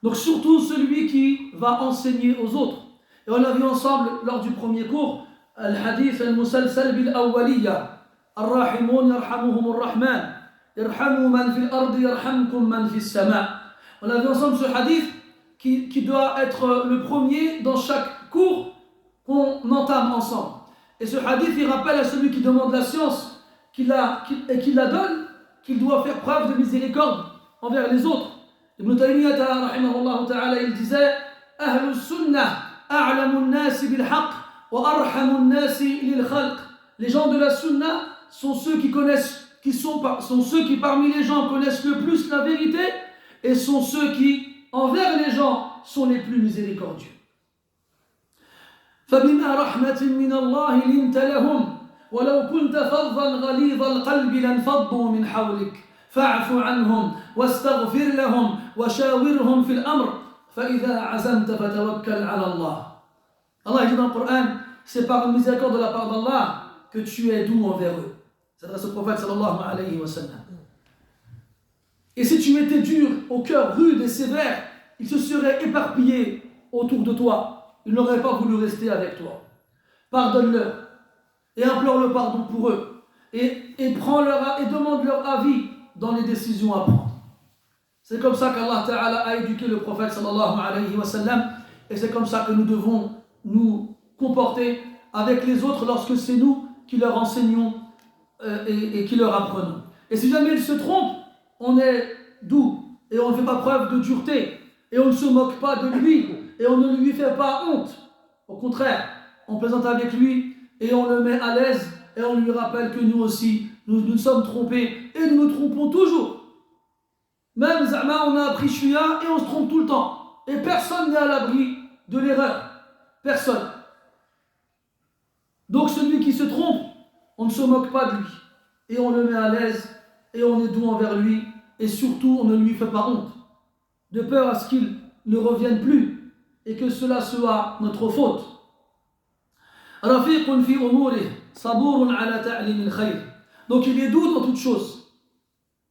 Speaker 1: Donc surtout celui qui va enseigner aux autres. Et on l'a vu ensemble lors du premier cours, Al-Hadith al-Musalsal bil-Awwaliya. Ar-Rahimun yarhamuhum ar-Rahman. Yarhamu man fil ardi yarhamkum man fis sama. On a vu ensemble ce hadith qui doit être le premier dans chaque cours qu'on entame ensemble. Et ce hadith, il rappelle à celui qui demande la science et qui la donne, qu'il doit faire preuve de miséricorde envers les autres. Ibn Taymiyyah rahimahullah ta'ala, il disait Ahlus sunnah a'lamu an-nas bil haqq wa arhamu an-nas lil khalq. Les gens de la sunna sont ceux qui connaissent, sont ceux qui parmi les gens connaissent le plus la vérité et sont ceux qui envers les gens sont les plus miséricordieux. فبما رحمة من الله لنت لهم ولو كنت فظا غليظ القلب لانفضوا من حولك فاعف عنهم واستغفر لهم وشاورهم في الأمر فإذا عزمت فتوكل على الله. Allah dit dans le Coran, c'est par une miséricorde de la part d'Allah que tu es doux envers eux. C'est s'adresse au prophète sallallahu alayhi wa sallam. Et si tu étais dur, au cœur rude et sévère, ils se seraient éparpillés autour de toi. Ils n'auraient pas voulu rester avec toi. Pardonne-leur et implore le pardon pour eux et demande leur avis dans les décisions à prendre. C'est comme ça qu'Allah Ta'ala a éduqué le prophète sallallahu alayhi wa sallam et c'est comme ça que nous devons nous comporter avec les autres lorsque c'est nous qui leur enseignons et qui leur apprenons. Et si jamais ils se trompent, on est doux et on ne fait pas preuve de dureté et on ne se moque pas de lui et on ne lui fait pas honte. Au contraire, on plaisante avec lui et on le met à l'aise et on lui rappelle que nous aussi nous nous sommes trompés et nous nous trompons toujours. Même Zama, on a appris Chouya et on se trompe tout le temps. Et personne n'est à l'abri de l'erreur. Personne. Donc celui qui se trompe, on ne se moque pas de lui. Et on le met à l'aise et on est doux envers lui. Et surtout, on ne lui fait pas honte. De peur à ce qu'il ne revienne plus et que cela soit notre faute. Rafiqun fi umurih, saburun ala ta'lim al-khayr. Donc il est doux dans toutes choses.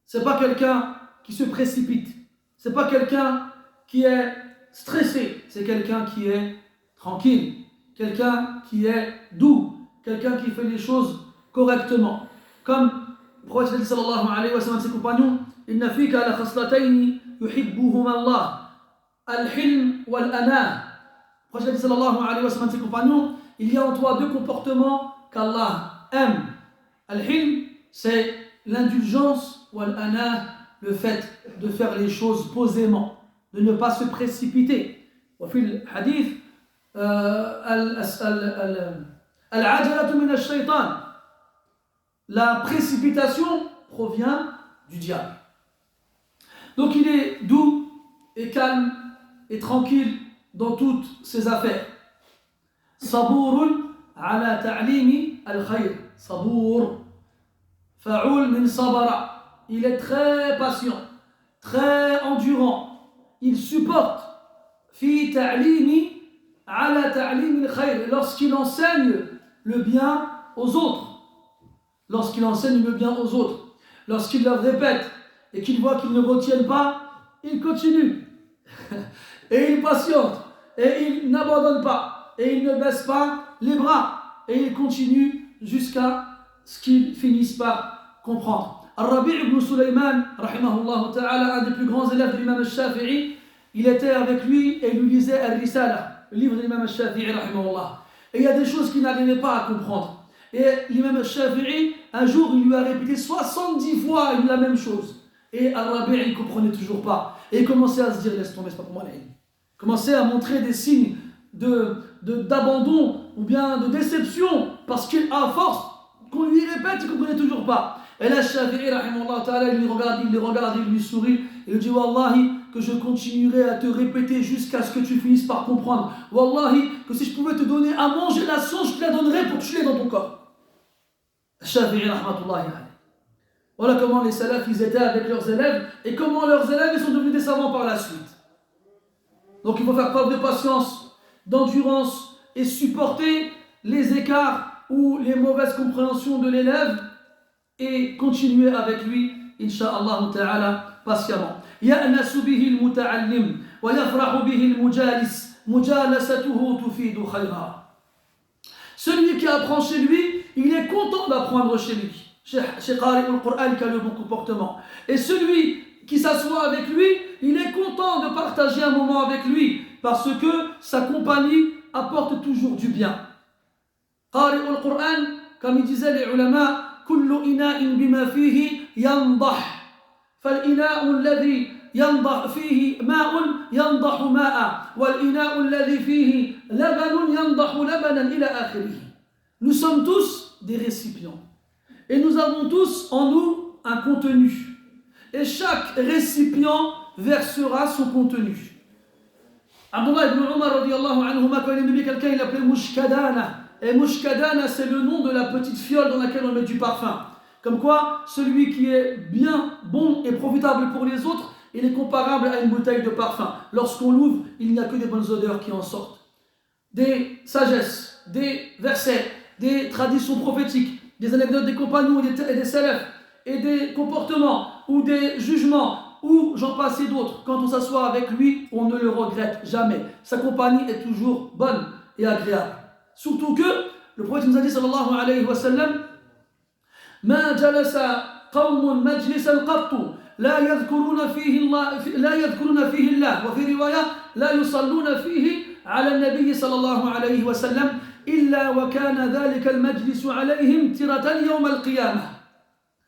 Speaker 1: C'est pas quelqu'un qui se précipite. C'est pas quelqu'un qui est stressé. C'est quelqu'un qui est tranquille. Quelqu'un qui est doux. Quelqu'un qui fait les choses correctement. Comme le prophète sallallahu alayhi wa sallam et ses compagnons, inna fika la khaslatayn yuhibbuhuma Allah, al-hilm wal-ana. Le prophète sallallahu alayhi wa sallam et ses compagnons, il y a en toi deux comportements qu'Allah aime. Al-hilm, c'est l'indulgence, wal-ana, le fait de faire les choses posément, de ne pas se précipiter. وفي الحديث العجلة من الشيطان. La précipitation provient du diable. Donc il est doux et calme et tranquille dans toutes ses affaires. Sabourun ala ta'limi al-khayr. Sabour, fa'oul min sabara. Il est très patient, très endurant. Il supporte fi ta'limi ala ta'limi al-khayr. Lorsqu'il enseigne le bien aux autres. Lorsqu'il enseigne le bien aux autres. Lorsqu'il leur répète et qu'il voit qu'ils ne retiennent pas, il continue. Et il patiente. Et il n'abandonne pas. Et il ne baisse pas les bras. Et il continue jusqu'à ce qu'ils finissent par comprendre. Al-Rabi' ibn Sulaiman, rahimahullah ta'ala, un des plus grands élèves de l'imam al-Shafi'i, il était avec lui et lui lisait Al-Risala, le livre de l'imam al-Shafi'i, rahimahullah. Et il y a des choses qu'il n'arrivait pas à comprendre. Et l'imam al-Shafi'i, un jour, il lui a répété 70 fois la même chose. Et Al-Rabi' il ne comprenait toujours pas. Et il commençait à se dire, laisse tomber, c'est pas pour moi la ilm. Il commençait à montrer des signes d'abandon ou bien de déception, parce qu'à force qu'on lui répète, il ne comprenait toujours pas. Et là, Shafi'i, rahimahullah ta'ala, il le regarde, il lui sourit, et il dit, Wallahi, que je continuerai à te répéter jusqu'à ce que tu finisses par comprendre. Wallahi, que si je pouvais te donner à manger la science, je te la donnerais pour que tu l'aies dans ton corps. Shafi'i, rahmatullahi alayhi. Voilà comment les salafs, ils étaient avec leurs élèves, et comment leurs élèves, ils sont devenus des savants par la suite. Donc il faut faire preuve de patience, d'endurance, et supporter les écarts ou les mauvaises compréhensions de l'élève, et continuer avec lui, insha'Allah ta'ala, patiemment. يأنس به المتعلم ويفرح به المجالس مجالسته تفيد خيرا. Celui qui apprend chez lui, il est content d'apprendre chez lui. Chez Qari al-Qur'an qui a le bon comportement. Et celui qui s'assoit avec lui, il est content de partager un moment avec lui parce que sa compagnie apporte toujours du bien. Qari al-Qur'an, comme il disait les ulama, كل إناء بما فيه ينضح. فالإناء الذي ينضح فيه ماء ينضح ماء والإناء الذي فيه لبن ينضح لبنا إلى آخره. Nous sommes tous des récipients et nous avons tous en nous un contenu et chaque récipient versera son contenu. Abdullah ibn Umar radiyallahu anhuma, quand il aimait quelqu'un, il l'appelait Mushkadana. Et Mushkadana, c'est le nom de la petite fiole dans laquelle on met du parfum. Comme quoi, celui qui est bien, bon et profitable pour les autres, il est comparable à une bouteille de parfum. Lorsqu'on l'ouvre, il n'y a que des bonnes odeurs qui en sortent. Des sagesses, des versets, des traditions prophétiques, des anecdotes des compagnons et des salafs, et des comportements ou des jugements, ou j'en passe et d'autres. Quand on s'assoit avec lui, on ne le regrette jamais. Sa compagnie est toujours bonne et agréable. Surtout que le prophète nous a dit sallallahu alayhi wa sallam, ما جلس قوم مجلسا قط لا يذكرون فيه الله وفي رواية لا يصلون فيه على النبي صلى الله عليه وسلم إلا وكان ذلك المجلس عليهم ترة يوم القيامة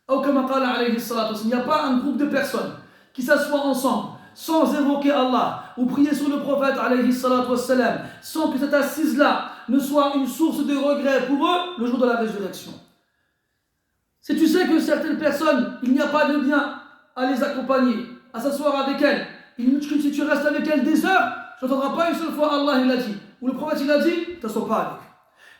Speaker 1: أو كما قال عليه الصلاة والسلام. Il n'y a pas un groupe de personnes qui s'assoient ensemble sans évoquer Allah ou prier sur le prophète alayhi salatu wassalam, sans que cette assise-là ne soit une source de regret pour eux le jour de la résurrection. Si tu sais que certaines personnes, il n'y a pas de bien à les accompagner, à s'asseoir avec elles, si tu restes avec elles des heures, tu n'entendras pas une seule fois Allah il a dit, ou le prophète il a dit, tu ne t'assois pas avec.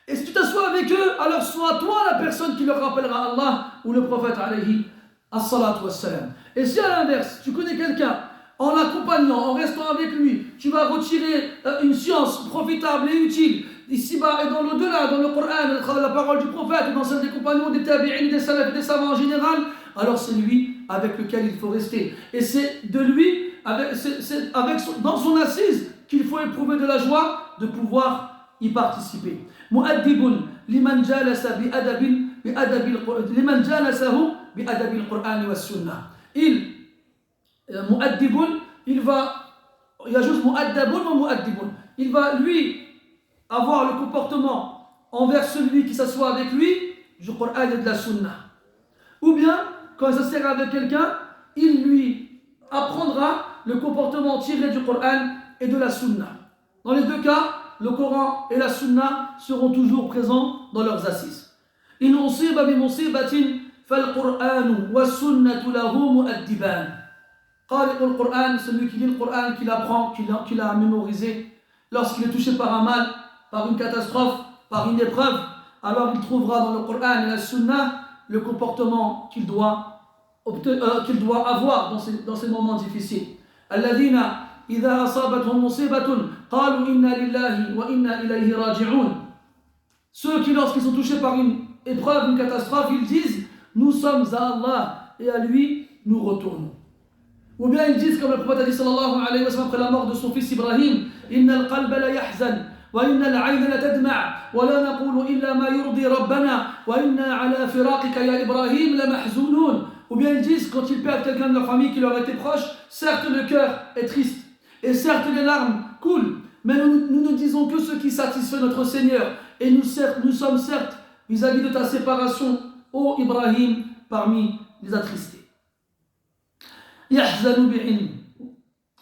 Speaker 1: Et si tu t'assois avec eux, alors sois toi la personne qui leur rappellera Allah ou le prophète alayhi as-salatu was-salam. Et si à l'inverse, tu connais quelqu'un, en l'accompagnant, en restant avec lui, tu vas retirer une science profitable et utile, ici-bas et dans l'au-delà, dans le Coran, la parole du prophète, dans celle des compagnons, des tabi'in, des salafs, des savants en général, alors c'est lui avec lequel il faut rester. Et c'est de lui, dans son assise, qu'il faut éprouver de la joie de pouvoir y participer. مؤدب لمن جالس لمن جالسه بأدب القرآن والسنة. مؤدب, il va يجوز مؤدب ومؤدب. Il va lui avoir le comportement envers celui qui s'assoit avec lui du Coran et de la Sunna. Ou bien, quand il s'assiera avec quelqu'un, il lui apprendra le comportement tiré du Coran et de la Sunna. Dans les deux cas, le Coran et la Sunna seront toujours présents dans leurs assises. إن أصيب بمصيبة فالقرآن والسنة له مؤدبان. قارئ القرآن, celui qui lit le Coran, qui l'apprend, qui l'a mémorisé, lorsqu'il est touché par un mal, par une catastrophe, par une épreuve, alors il trouvera dans le Coran et la Sunna le comportement qu'il doit avoir dans ces moments difficiles. الذين إذا أصابتهم مصيبة قالوا إنا لله وإنا إليه راجعون. Ceux qui, lorsqu'ils sont touchés par une épreuve, une catastrophe, ils disent nous sommes à Allah et à lui nous retournons. Ou bien ils disent comme le prophète a dit sallallahu alayhi wa sallam après la mort de son fils Ibrahim, inna al-qalba la yahzan wa inna al-ayna la tadma' wa la naqulu illa ma yurdi rabbana wa inna ala firaqika ya Ibrahim la mahzunun. Ou bien ils disent quand ils perdent quelqu'un de leur famille qui leur était proche, certes le cœur est triste et certes les larmes coulent, mais nous ne disons que ce qui satisfait notre Seigneur. Et nous sommes certes vis-à-vis de ta séparation, ô Ibrahim, parmi les attristés. يحزن بعلم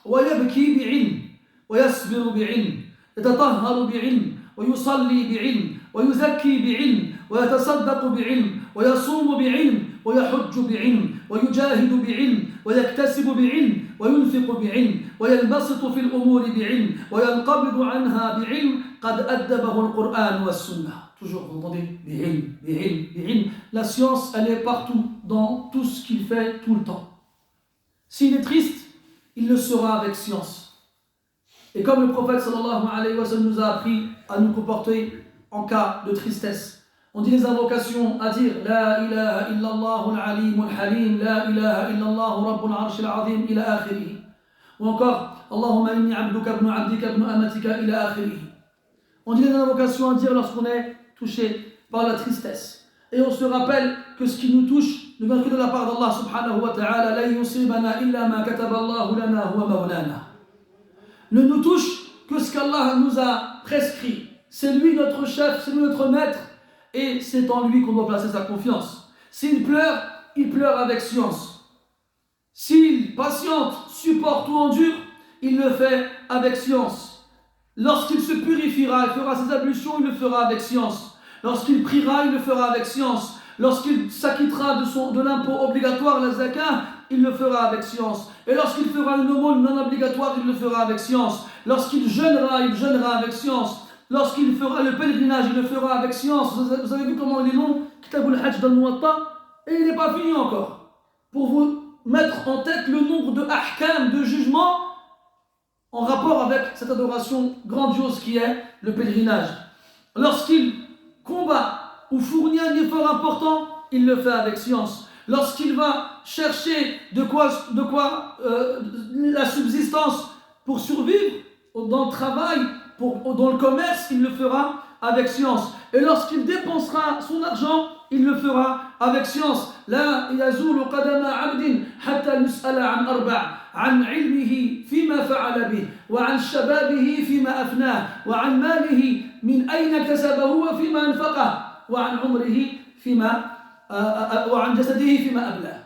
Speaker 1: ويبكي بعلم ويصبر بعلم يتطهر بعلم ويصلي بعلم ويزكي بعلم ويتصدق بعلم ويصوم بعلم ويحج بعلم ويجاهد بعلم ويكتسب بعلم وينفق بعلم وينبسط في الأمور بعلم وينقبض عنها بعلم قد أدبه القرآن والسنة. Toujours, vous entendez, بعلم بعلم بعلم. La science, elle est partout, dans tout ce qu'il fait, tout le temps. S'il est triste, il le sera avec science. Et comme le prophète sallallahu alayhi wa sallam nous a appris à nous comporter en cas de tristesse, on dit les invocations à dire La ilaha illallah al-alim al-halim, La ilaha illallah rabbul arsh al-azim, ila akhirih. Ou encore Allahumma inni abduka ibn abdika ibn amatika, ila akhirih. On dit les invocations à dire lorsqu'on est touché par la tristesse. Et on se rappelle que ce qui nous touche ne vient que de la part d'Allah subhanahu wa ta'ala. La yusibana illa ma kataba Allahu lana huwa mawlana. Ne nous touche que ce qu'Allah nous a prescrit. C'est lui notre chef, c'est lui notre maître. Et c'est en lui qu'on doit placer sa confiance. S'il pleure, il pleure avec science. S'il patiente, supporte ou endure, il le fait avec science. Lorsqu'il se purifiera, il fera ses ablutions, il le fera avec science. Lorsqu'il priera, il le fera avec science. Lorsqu'il s'acquittera de l'impôt obligatoire, la zakat, il le fera avec science. Et lorsqu'il fera une aumône non obligatoire, il le fera avec science. Lorsqu'il jeûnera, il jeûnera avec science. Lorsqu'il fera le pèlerinage, il le fera avec science. Vous avez vu comment il est long, Kitabul Hajj dans le Muwatta, et il n'est pas fini encore. Pour vous mettre en tête le nombre de ahkam, de jugements, en rapport avec cette adoration grandiose qui est le pèlerinage. Lorsqu'il combat ou fournit un effort important, il le fait avec science. Lorsqu'il va chercher de quoi la subsistance pour survivre, dans le travail, dans le commerce, il le fera avec science. Et lorsqu'il dépensera son argent, il le fera avec science. La yazulu qadama 'abdin hatta yus'ala 'an arba'. عن علمه فيما فعل به وعن شبابه فيما أفناه وعن ماله من أين كسبه وفيما أنفقه وعن عمره وعن جسده فيما أبلاه.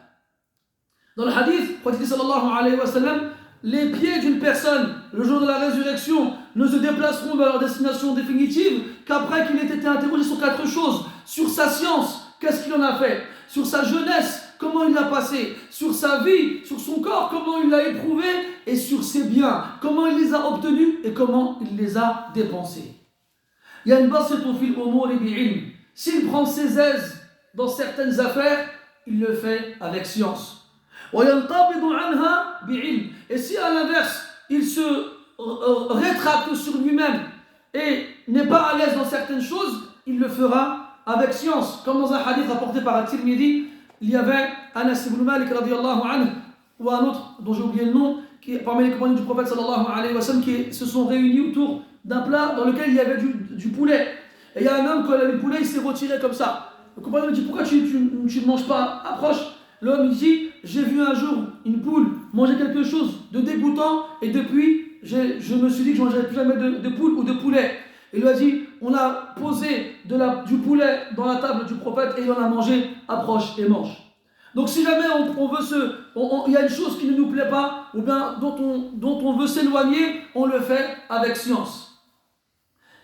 Speaker 1: Dans le hadith, le prophète sallallahu alayhi wa sallam, les pieds d'une personne le jour de la résurrection ne se déplaceront vers leur destination définitive qu'après qu'il ait été interrogé sur 4 choses. Sur sa science, qu'est-ce qu'il en a fait? sur sa jeunesse, comment il l'a passé, sur sa vie, sur son corps, comment il l'a éprouvé, et sur ses biens, comment il les a obtenus et comment il les a dépensés. S'il prend ses aises dans certaines affaires, il le fait avec science. Et si à l'inverse, il se rétracte sur lui-même et n'est pas à l'aise dans certaines choses, il le fera avec science. Comme dans un hadith rapporté par At-Tirmidhi, il y avait Anas ibn Malik radiyallahu anhu, ou un autre dont j'ai oublié le nom, qui parmi les compagnons du prophète sallallahu alayhi wa sallam, qui se sont réunis autour d'un plat dans lequel il y avait du poulet. Et il y a un homme, quand il avait le poulet, il s'est retiré comme ça. Le compagnon lui dit, pourquoi tu ne manges pas? Approche. L'homme il dit, j'ai vu un jour une poule manger quelque chose de dégoûtant et depuis je me suis dit que je ne mangerais plus jamais de poule ou de poulet. Il lui a dit, on a posé du poulet dans la table du prophète et il en a mangé, approche et mange. Donc si jamais il y a une chose qui ne nous plaît pas ou bien dont on veut s'éloigner, on le fait avec science.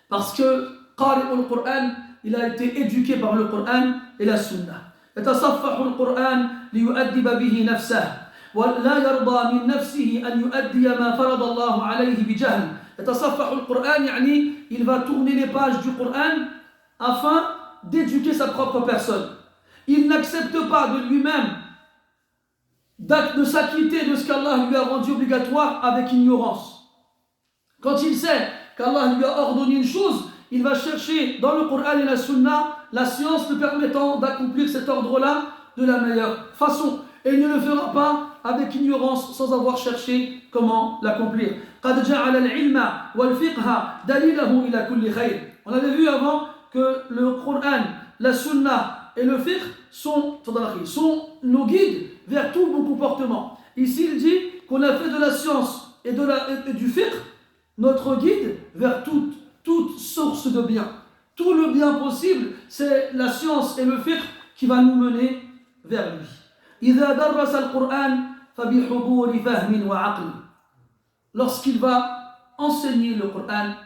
Speaker 1: Parce que Qari al-Qur'an, il a été éduqué par le Qur'an et la Sunna. يتصفح القرآن ليؤدب به نفسه ولا يرضى من نفسه أن يؤدي ما فرض الله عليه بجهل. يتصفح القرآن يعني il va tourner les pages du Coran afin d'éduquer sa propre personne. Il n'accepte pas de lui-même de s'acquitter de ce qu'Allah lui a rendu obligatoire avec ignorance. Quand il sait qu'Allah lui a ordonné une chose, il va chercher dans le Coran et la Sunna la science lui permettant d'accomplir cet ordre-là de la meilleure façon. Et il ne le fera pas avec ignorance sans avoir cherché comment l'accomplir. On avait vu avant que le Coran, la Sunna et le fiqh sont nos guides vers tout bon comportement. Ici il dit qu'on a fait de la science et du fiqh notre guide vers toute source de bien. Tout le bien possible, c'est la science et le fiqh qui va nous mener vers lui. Lorsqu'il va enseigner le Coran,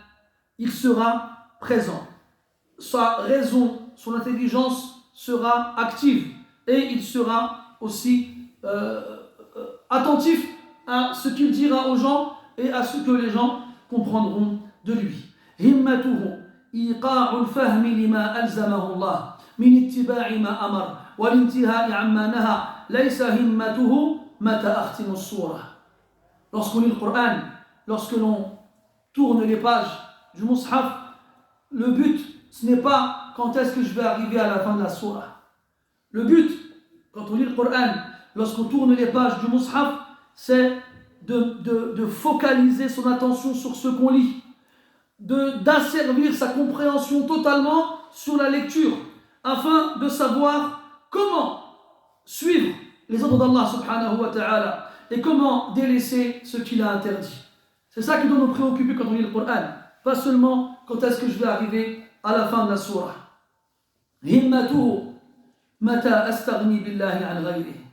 Speaker 1: il sera présent. Sa raison, son intelligence sera active et il sera aussi attentif à ce qu'il dira aux gens et à ce que les gens comprendront de lui. Himmatuhu إيقاع الفهم لما ألزمه الله من اتباع ما أمر والانتهاء عما نهى ليس همته متى أختم السورة. Lorsqu'on lit le Coran, lorsque l'on tourne les pages du Mus'haf, le but ce n'est pas quand est-ce que je vais arriver à la fin de la surah. Le but, quand on lit le Coran, lorsqu'on tourne les pages du Mus'haf, c'est de focaliser son attention sur ce qu'on lit, d'asservir sa compréhension totalement sur la lecture, afin de savoir comment suivre les ordres d'Allah subhanahu wa ta'ala et comment délaisser ce qu'il a interdit. C'est ça qui doit nous préoccuper quand on lit le Coran, pas seulement quand est-ce que je vais arriver à la fin de la surah. Himmatuhu mata astaghni billahi an ghayrihi,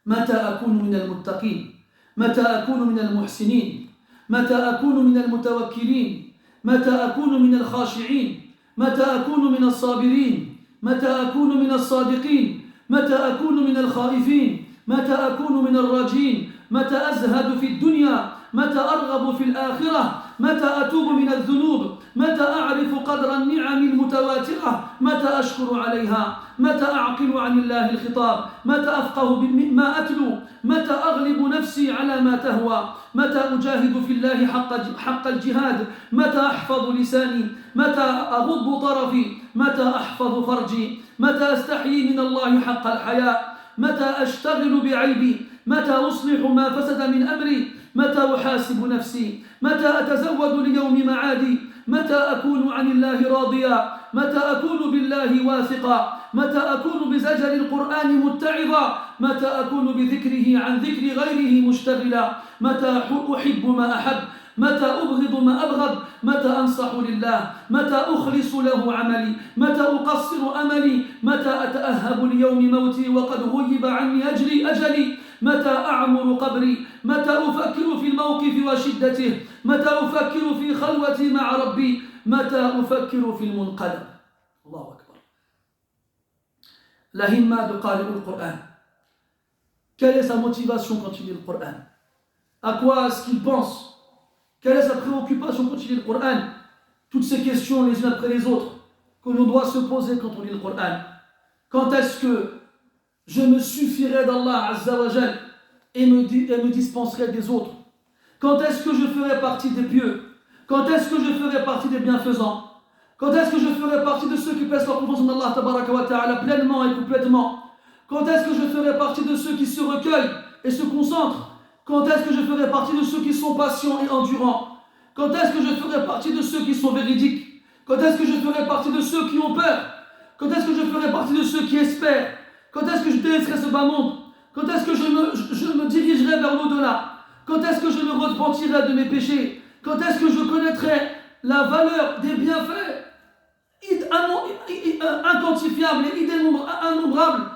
Speaker 1: mata akunu min al-muttaqin, mata akunu min al-muhsinin, mata akunu min al-mutawakkilin, متى أكون من الخاشعين متى أكون من الصابرين متى أكون من الصادقين متى أكون من الخائفين متى أكون من الراجين متى أزهد في الدنيا متى أرغب في الآخرة متى أتوب من الذنوب متى أعرف قدر النعم المتواترة متى أشكر عليها متى أعقل عن الله الخطاب متى أفقه ما أتلو متى أغلب نفسي على ما تهوى متى أجاهد في الله حق الجهاد متى أحفظ لساني متى أغض طرفي متى أحفظ فرجي متى أستحيي من الله حق الحياء متى أشتغل بعيبي متى أصلح ما فسد من أمري متى أحاسب نفسي متى أتزود ليوم معادي متى أكون عن الله راضيا متى أكون بالله واثقا متى أكون بزجر القرآن متعظا متى أكون بذكره عن ذكر غيره مشتغلا متى أحب ما أحب متى أبغض ما أبغض متى أنصح لله متى أخلص له عملي متى أقصر أملي متى أتأهب ليوم موتي وقد غيب عني أجلي متى أعمر قبري متى أفكر في الموقف وشدته متى أفكر في خلوتي مع ربي متى أفكر في المنقلب. الله أكبر. la himma de Qari al-Qur'an? Quelle est sa motivation quand il lit le Coran? À quoi est-ce qu'il pense? Quelle est sa préoccupation quand il lit le Coran? Toutes ces questions les unes après les autres que l'on doit se poser quand on lit le Coran. Quand est-ce que je me suffirai d'Allah Azza wa Jal et me dispenserai des autres? Quand est-ce que je ferai partie des pieux? Quand est-ce que je ferai partie des bienfaisants? Quand est-ce que je ferai partie de ceux qui placent leur confiance en Allah Tabaraka wa Ta'ala pleinement et complètement? Quand est-ce que je ferai partie de ceux qui se recueillent et se concentrent? Quand est-ce que je ferai partie de ceux qui sont patients et endurants? Quand est-ce que je ferai partie de ceux qui sont véridiques? Quand est-ce que je ferai partie de ceux qui ont peur? Quand est-ce que je ferai partie de ceux qui espèrent? Quand est-ce que je délaisserai ce bas monde? Quand est-ce que je me dirigerai vers l'au-delà? Quand est-ce que je me repentirai de mes péchés? Quand est-ce que je connaîtrai la valeur des bienfaits inquantifiables et innombrables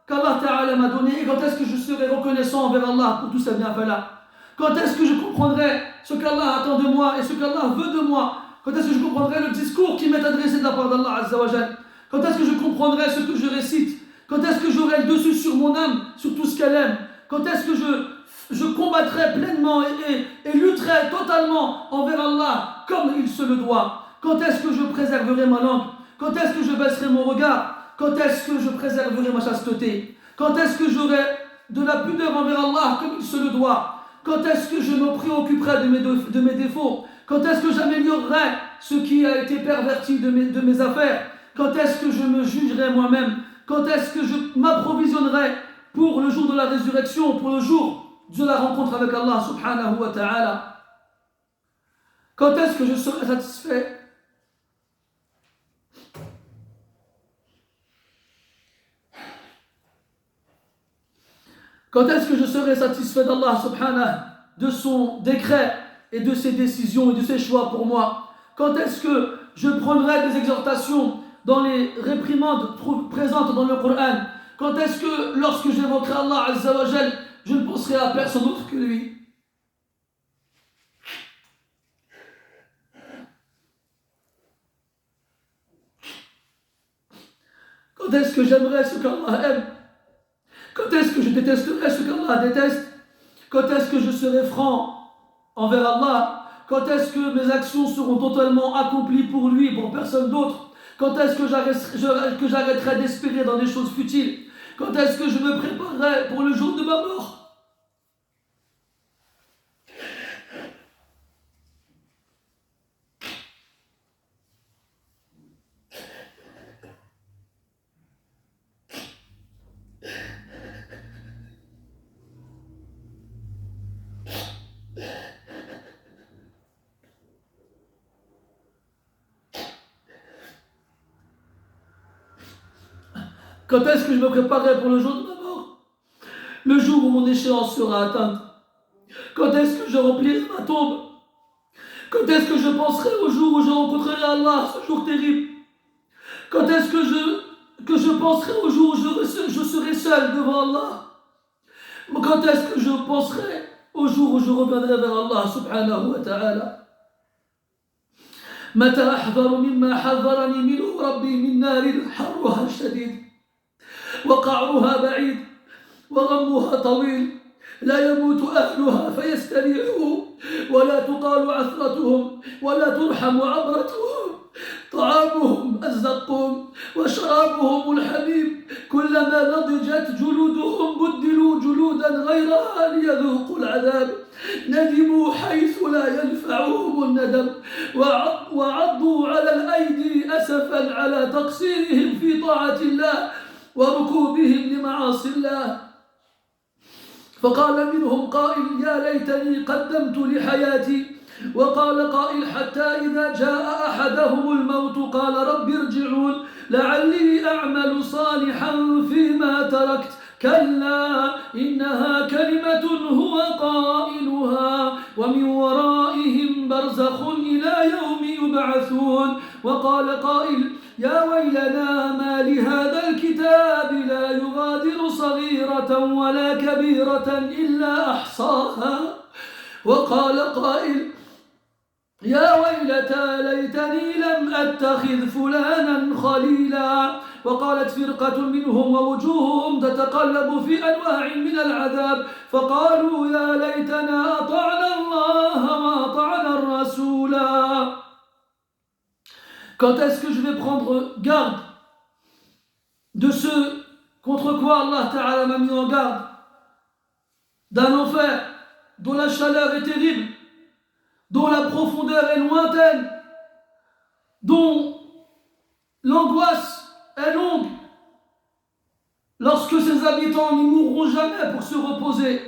Speaker 1: qu'Allah Ta'ala m'a donné? Et quand est-ce que je serai reconnaissant envers Allah pour tous ces bienfaits-là? Quand est-ce que je comprendrai ce qu'Allah attend de moi et ce qu'Allah veut de moi? Quand est-ce que je comprendrai le discours qui m'est adressé de la part d'Allah Azza wa Jal? Quand est-ce que je comprendrai ce que je récite? Quand est-ce que j'aurai le dessus sur mon âme, sur tout ce qu'elle aime? Quand est-ce que je combattrai pleinement et lutterai totalement envers Allah comme il se le doit? Quand est-ce que je préserverai ma langue? Quand est-ce que je baisserai mon regard? Quand est-ce que je préserverai ma chasteté? Quand est-ce que j'aurai de la pudeur envers Allah comme il se le doit? Quand est-ce que je me préoccuperai de mes défauts? Quand est-ce que j'améliorerai ce qui a été perverti de mes affaires? Quand est-ce que je me jugerai moi-même? Quand est-ce que je m'approvisionnerai pour le jour de la résurrection, pour le jour de la rencontre avec Allah subhanahu wa ta'ala? Quand est-ce que je serai satisfait? Quand est-ce que je serai satisfait d'Allah subhanahu, de son décret et de ses décisions et de ses choix pour moi? Quand est-ce que je prendrai des exhortations dans les réprimandes présentes dans le Coran? Quand est-ce que lorsque j'évoquerai Allah Azza wa Jal, je ne penserai à personne d'autre que lui? Quand est-ce que j'aimerai ce qu'Allah aime? Quand est-ce que je détesterai ce qu'Allah déteste? Quand est-ce que je serai franc envers Allah? Quand est-ce que mes actions seront totalement accomplies pour lui, pour personne d'autre? Quand est-ce que j'arrêterai d'espérer dans des choses futiles? Quand est-ce que je me préparerai pour le jour de ma mort? Quand est-ce que je me préparerai pour le jour de ma mort? Le jour où mon échéance sera atteinte. Quand est-ce que je remplirai ma tombe? Quand est-ce que je penserai au jour où je rencontrerai Allah, ce jour terrible? Quand est-ce que je penserai au jour où je serai seul devant Allah? Quand est-ce que je penserai au jour où je reviendrai vers Allah subhanahu wa ta'ala? متى أحذر مما حذرني منه ربي من نار حرها شديد وقعرها بعيد وغمها طويل لا يموت أهلها فيستريحوا ولا تقال عثرتهم ولا ترحم عبرتهم طعامهم الزقوم وشرابهم الحميم كلما نضجت جلودهم بدلوا جلودا غيرها ليذوقوا العذاب ندموا حيث لا ينفعهم الندم وعضوا على الأيدي أسفا على تقصيرهم في طاعة الله وركوبهم لمعاصي الله فقال منهم قائل يا ليتني قدمت لحياتي وقال قائل حتى إذا جاء أحدهم الموت قال رب ارجعون لعلي أعمل صالحا فيما تركت كلا إنها كلمة هو قائلها ومن ورائهم برزخ إلى يوم يبعثون وقال قائل يا ويلنا ما لهذا الكتاب لا يغادر صغيرة ولا كبيرة إلا أحصاها وقال قائل يا ويلتى ليتني لم أتخذ فلانا خليلا وقالت فرقة منهم ووجوههم تتقلب في أنواع من العذاب فقالوا يا ليتنا أطعنا الله وأطعنا الرسول. Quand est-ce que je vais prendre garde de ce contre quoi Allah Ta'ala m'a mis en garde, d'un enfer dont la chaleur est terrible, dont la profondeur est lointaine, dont l'angoisse est longue, lorsque ses habitants n'y mourront jamais pour se reposer,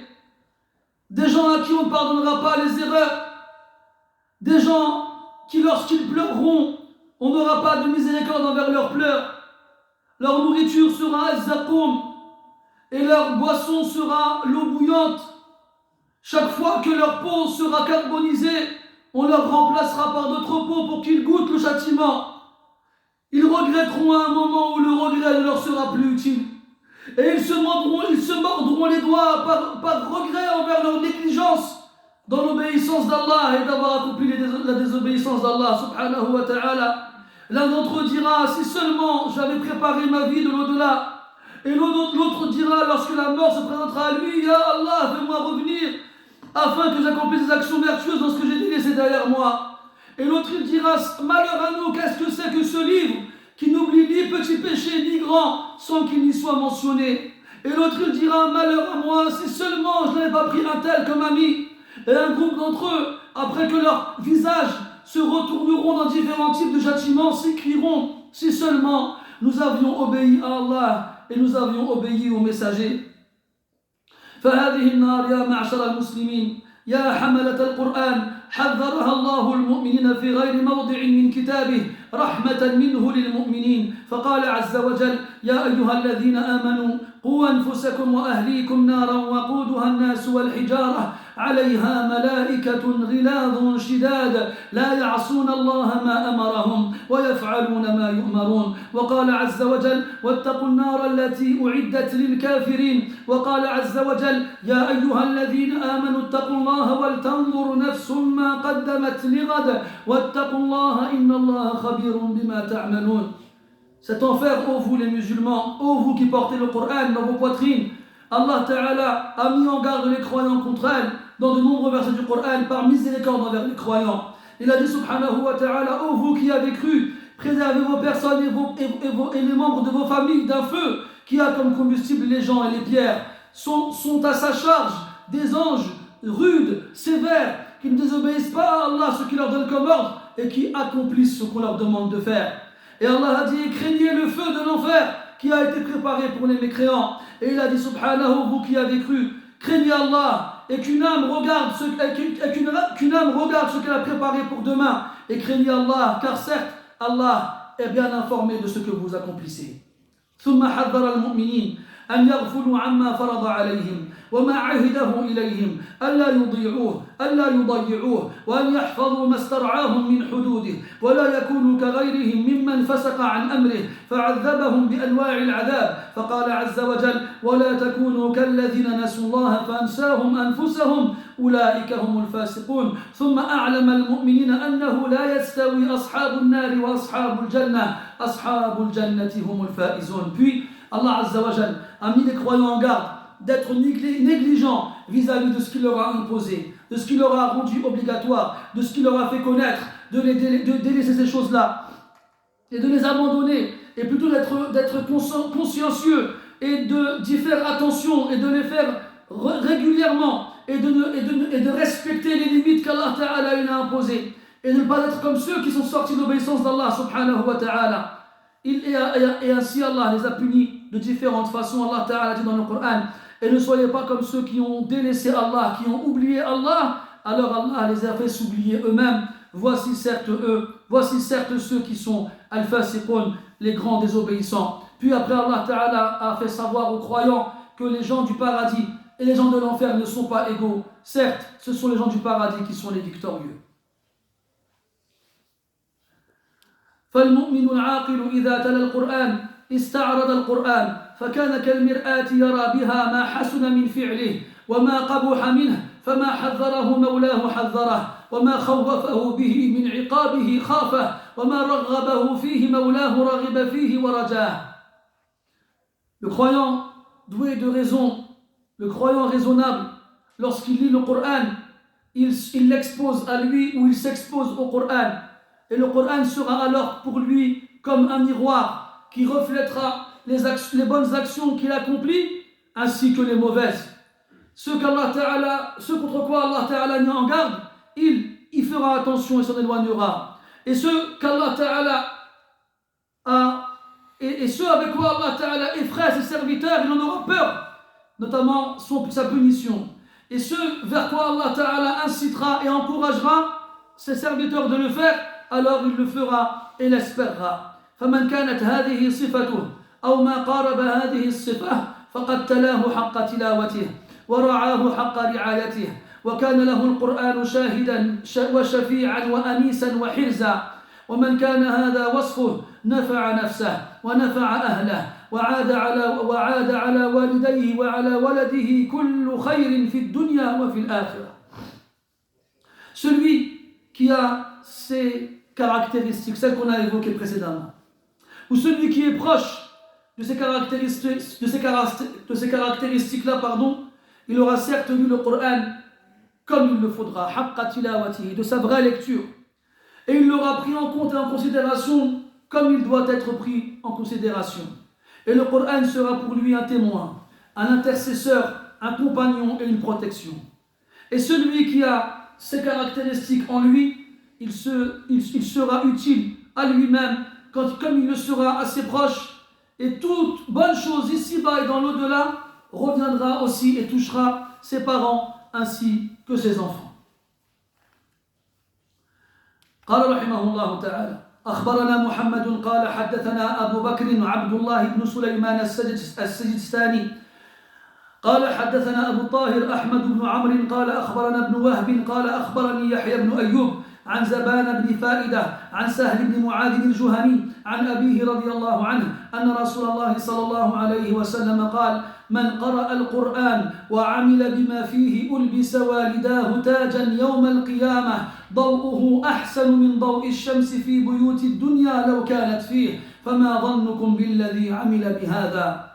Speaker 1: des gens à qui on ne pardonnera pas les erreurs, des gens qui lorsqu'ils pleureront, on n'aura pas de miséricorde envers leurs pleurs, leur nourriture sera al-zaqoum et leur boisson sera l'eau bouillante. Chaque fois que leur peau sera carbonisée, on leur remplacera par d'autres peaux pour qu'ils goûtent le châtiment. Ils regretteront à un moment où le regret ne leur sera plus utile. Et ils se mordront les doigts par regret envers leur négligence dans l'obéissance d'Allah et d'avoir accompli la désobéissance d'Allah subhanahu wa ta'ala. L'un d'entre eux dira, si seulement j'avais préparé ma vie de l'au-delà. Et l'autre dira, lorsque la mort se présentera à lui, Ya Allah, fais-moi revenir afin que j'accomplisse des actions vertueuses dans ce que j'ai délaissé derrière moi. Et l'autre il dira, malheur à nous, qu'est-ce que c'est que ce livre qui n'oublie ni petit péché ni grand sans qu'il n'y soit mentionné. Et l'autre il dira, malheur à moi, si seulement je n'avais pas pris un tel comme ami. Et un groupe d'entre eux, après que leurs visages se retourneront dans différents types de châtiments, s'écrieront, si seulement nous avions obéi à Allah et nous avions obéi aux messagers. فهذه النار يا معشر المسلمين يا حملة القرآن حذرها الله المؤمنين في غير موضع من كتابه رحمة منه للمؤمنين فقال عز وجل يا أيها الذين آمنوا قوا أنفسكم وأهليكم نارا وقودها الناس والحجارة عليها ملائكة غلاظ شداد لا يعصون الله ما أمرهم ويفعلون ما يؤمرون وقال عز وجل واتقوا النار التي أعدت للكافرين وقال عز وجل يا أيها الذين آمنوا اتقوا الله ولتنظر نفس ما قدمت لغد واتقوا الله إن الله خبير بما تعملون. Cet enfer, ô vous les musulmans, ô vous qui portez le Coran dans vos poitrines, Allah Ta'ala a mis en garde les croyants contre elle dans de nombreux versets du Coran par miséricorde envers les croyants. Il a dit subhanahu wa ta'ala, ô vous qui avez cru, préservez vos personnes et les membres de vos familles d'un feu qui a comme combustible les gens et les pierres. Sont à sa charge des anges rudes, sévères, qui ne désobéissent pas à Allah, ce qu'il leur donne comme ordre, et qui accomplissent ce qu'on leur demande de faire. Et Allah a dit, craignez le feu de l'enfer qui a été préparé pour les mécréants. Et il a dit, subhanahu, vous qui avez cru, craignez Allah, et qu'une âme regarde ce qu'elle a préparé pour demain. Et craignez Allah, car certes, Allah est bien informé de ce que vous accomplissez. ثم حذر المؤمنين أن يغفلوا عما فرض عليهم وما عهده إليهم ألا يضيعوه وأن يحفظوا ما استرعاهم من حدوده ولا يكونوا كغيرهم ممن فسق عن أمره فعذبهم بأنواع العذاب فقال عز وجل ولا تكونوا كالذين نسوا الله فأنساهم أنفسهم أولئك هم الفاسقون ثم أعلم المؤمنين أنه لا يستوي أصحاب النار وأصحاب الجنة أصحاب الجنة هم الفائزون. Puis Allah Azza wa Jal a mis les croyants en garde d'être négligents vis-à-vis de ce qu'il leur a imposé, de ce qu'il leur a rendu obligatoire, de ce qu'il leur a fait connaître, de délaisser ces choses-là et de les abandonner, et plutôt d'être consciencieux et d'y faire attention et de les faire régulièrement et de respecter les limites qu'Allah Ta'ala a imposées et de ne pas être comme ceux qui sont sortis de l'obéissance d'Allah subhanahu wa ta'ala. Et ainsi Allah les a punis de différentes façons. Allah Ta'ala dit dans le Coran, et ne soyez pas comme ceux qui ont délaissé Allah, qui ont oublié Allah, alors Allah les a fait s'oublier eux-mêmes. Voici certes ceux qui sont al-fasiqun, les grands désobéissants. Puis après Allah Ta'ala a fait savoir aux croyants que les gens du paradis et les gens de l'enfer ne sont pas égaux. Certes, ce sont les gens du paradis qui sont les victorieux. فالمؤمن العاقل إذا تلا القرآن استعرض القرآن فكان كالمرآة يرى بها ما حسن من فعله وما قبح منه فما حذره مولاه حذره وما خوفه به من عقابه خافه وما رغبه فيه مولاه رغب فيه ورجاه. Le croyant doué de raison, le croyant raisonnable, lorsqu'il lit le Coran, il l'expose à lui ou il s'expose au Coran. Et le Coran sera alors pour lui comme un miroir qui reflètera les bonnes actions qu'il accomplit ainsi que les mauvaises. Ce contre quoi Allah Ta'ala met en garde, il y fera attention et s'en éloignera. Et ce qu'Allah Ta'ala et ce avec quoi Allah Ta'ala effraie ses serviteurs, il en aura peur, notamment sa punition. Et ce vers quoi Allah Ta'ala incitera et encouragera ses serviteurs de le faire, alors il le fera et l'espérera. فمن كانت هذه صفته أو ما قارب هذه الصفة فقد تلاه حق تلاوته ورعاه حق رعايته وكان له القرآن شاهدا وشفيعا وأنيسا وحرزا ومن كان هذا وصفه نفع نفسه ونفع أهله وعاد على والديه وعلى ولده كل خير في الدنيا وفي الآخرة. Celui qui a ces caractéristiques, celles qu'on a évoquées précédemment, ou celui qui est proche de ces caractéristiques-là, il aura certes lu le Coran comme il le faudra, haqqa tilawatihi, de sa vraie lecture, et il l'aura pris en compte et en considération comme il doit être pris en considération. Et le Coran sera pour lui un témoin, un intercesseur, un compagnon et une protection. Et celui qui a ces caractéristiques en lui, il sera utile à lui-même comme il le sera à ses proches, et toute bonne chose ici-bas et dans l'au-delà reviendra aussi et touchera ses parents ainsi que ses enfants. قال رحمه الله تعالى أخبرنا محمد قال حدثنا أبو بكر عبد الله بن سليمان السجستاني قال حدثنا أبو الطاهر أحمد بن عمرو قال أخبرنا ابن وهب قال أخبرني يحيى بن أيوب عن زبان بن فائدة عن سهل بن معاذ الجهني عن أبيه رضي الله عنه أن رسول الله صلى الله عليه وسلم قال من قرأ القرآن وعمل بما فيه ألبس والداه تاجا يوم القيامة ضوءه أحسن من ضوء الشمس في بيوت الدنيا لو كانت فيه فما ظنكم بالذي عمل بهذا.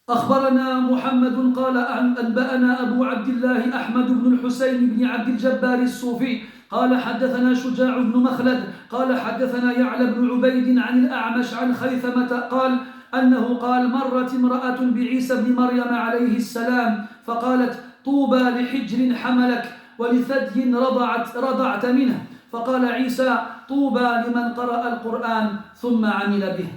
Speaker 1: أخبرنا محمد قال أنبأنا أبو عبد الله أحمد بن الحسين بن عبد الجبار الصوفي قال حدثنا شجاع بن مخلد قال حدثنا يعلى بن عبيد عن الأعمش عن خيثمة قال أنه قال مرت امرأة بعيسى بن مريم عليه السلام فقالت طوبى لحجر حملك ولثدي رضعت منه فقال عيسى طوبى لمن قرأ القرآن ثم عمل به.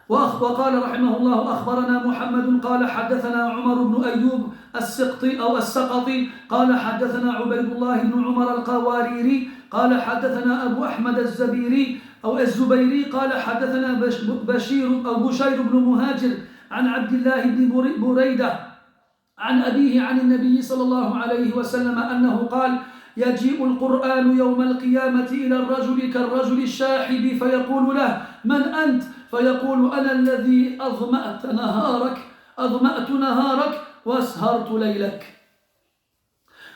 Speaker 1: وقال رحمه الله أخبرنا محمد قال حدثنا عمر بن أيوب السقطي قال حدثنا عبيد الله بن عمر القواريري قال حدثنا أبو أحمد الزبيري قال حدثنا بشير بن مهاجر عن عبد الله بن بريدة عن أبيه عن النبي صلى الله عليه وسلم أنه قال يجيء القرآن يوم القيامة إلى الرجل كالرجل الشاحب فيقول له من أنت؟ فيقول أنا الذي أظمأت نهارك وأسهرت ليلك.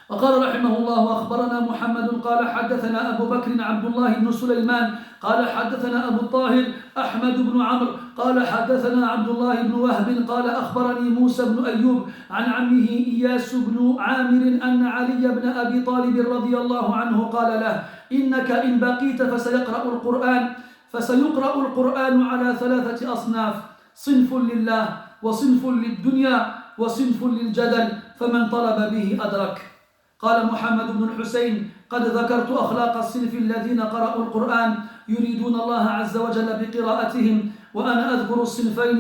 Speaker 1: وقال رحمه الله أخبرنا محمد قال حدثنا أبو بكر عبد الله بن سليمان قال حدثنا أبو الطاهر أحمد بن عمرو قال حدثنا عبد الله بن وهب قال أخبرني موسى بن أيوب عن عمه إياس بن عامر أن علي بن أبي طالب رضي الله عنه قال له إنك إن بقيت فسيقرأ القرآن على 3 أصناف صنف لله وصنف للدنيا وصنف للجدل فمن طلب به أدرك. قال محمد بن الحسين قد ذكرت أخلاق الصنف الذين قرأوا القرآن يريدون الله عز وجل بقراءتهم وأنا أذكر الصنفين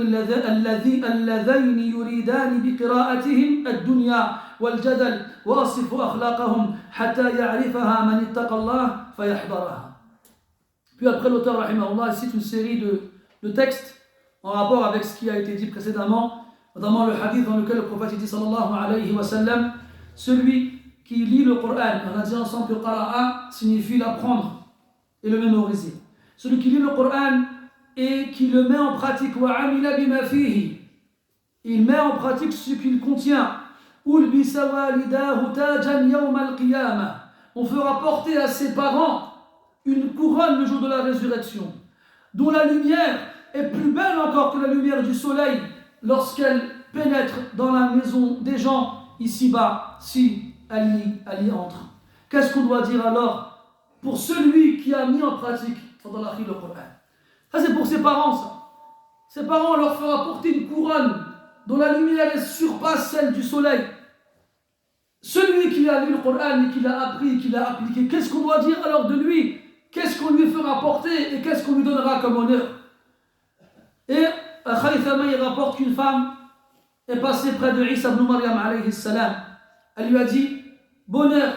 Speaker 1: اللذين يريدان بقراءتهم الدنيا والجدل وأصف أخلاقهم حتى يعرفها من اتقى الله فيحضرها. Puis après l'auteur rahimahullah cite une série de textes en rapport avec ce qui a été dit précédemment, notamment le hadith dans lequel le prophète dit sallallahu alayhi wa sallam celui qui lit le Coran, on a dit ensemble que qara'a signifie l'apprendre et le mémoriser. Celui qui lit le Coran et qui le met en pratique, wa amila bima fihi, il met en pratique ce qu'il contient. Ulbisa walidahu tajan yawm al-qiyamah, on fera porter à ses parents une couronne le jour de la résurrection, dont la lumière est plus belle encore que la lumière du soleil lorsqu'elle pénètre dans la maison des gens ici-bas, si elle y entre. Qu'est-ce qu'on doit dire alors pour celui qui a mis en pratique le Coran? Ça c'est pour ses parents, ça. Ses parents leur fera porter une couronne dont la lumière surpasse celle du soleil. Celui qui a lu le Coran et qui l'a appris, qui l'a appliqué, qu'est-ce qu'on doit dire alors de lui? Qu'est-ce qu'on lui fera porter et qu'est-ce qu'on lui donnera comme honneur? Et Khaythama il rapporte qu'une femme est passée près de Isa ibn Maryam alayhi salam. Elle lui a dit: bonheur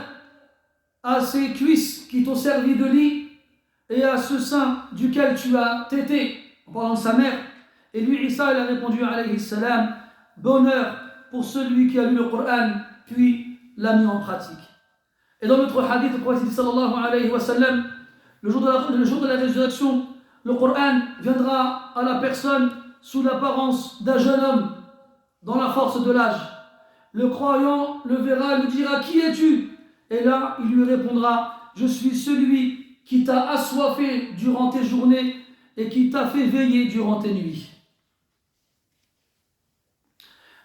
Speaker 1: à ces cuisses qui t'ont servi de lit et à ce sein duquel tu as tété, en parlant de sa mère. Et lui, Isa, il a répondu alayhi salam: bonheur pour celui qui a lu le Coran puis l'a mis en pratique. Et dans notre hadith, le prophète sallallahu alayhi wa sallam, le jour de la résurrection, le Coran viendra à la personne sous l'apparence d'un jeune homme dans la force de l'âge. Le croyant le verra et lui dira: qui es-tu? Et là, il lui répondra: je suis celui qui t'a assoiffé durant tes journées et qui t'a fait veiller durant tes nuits.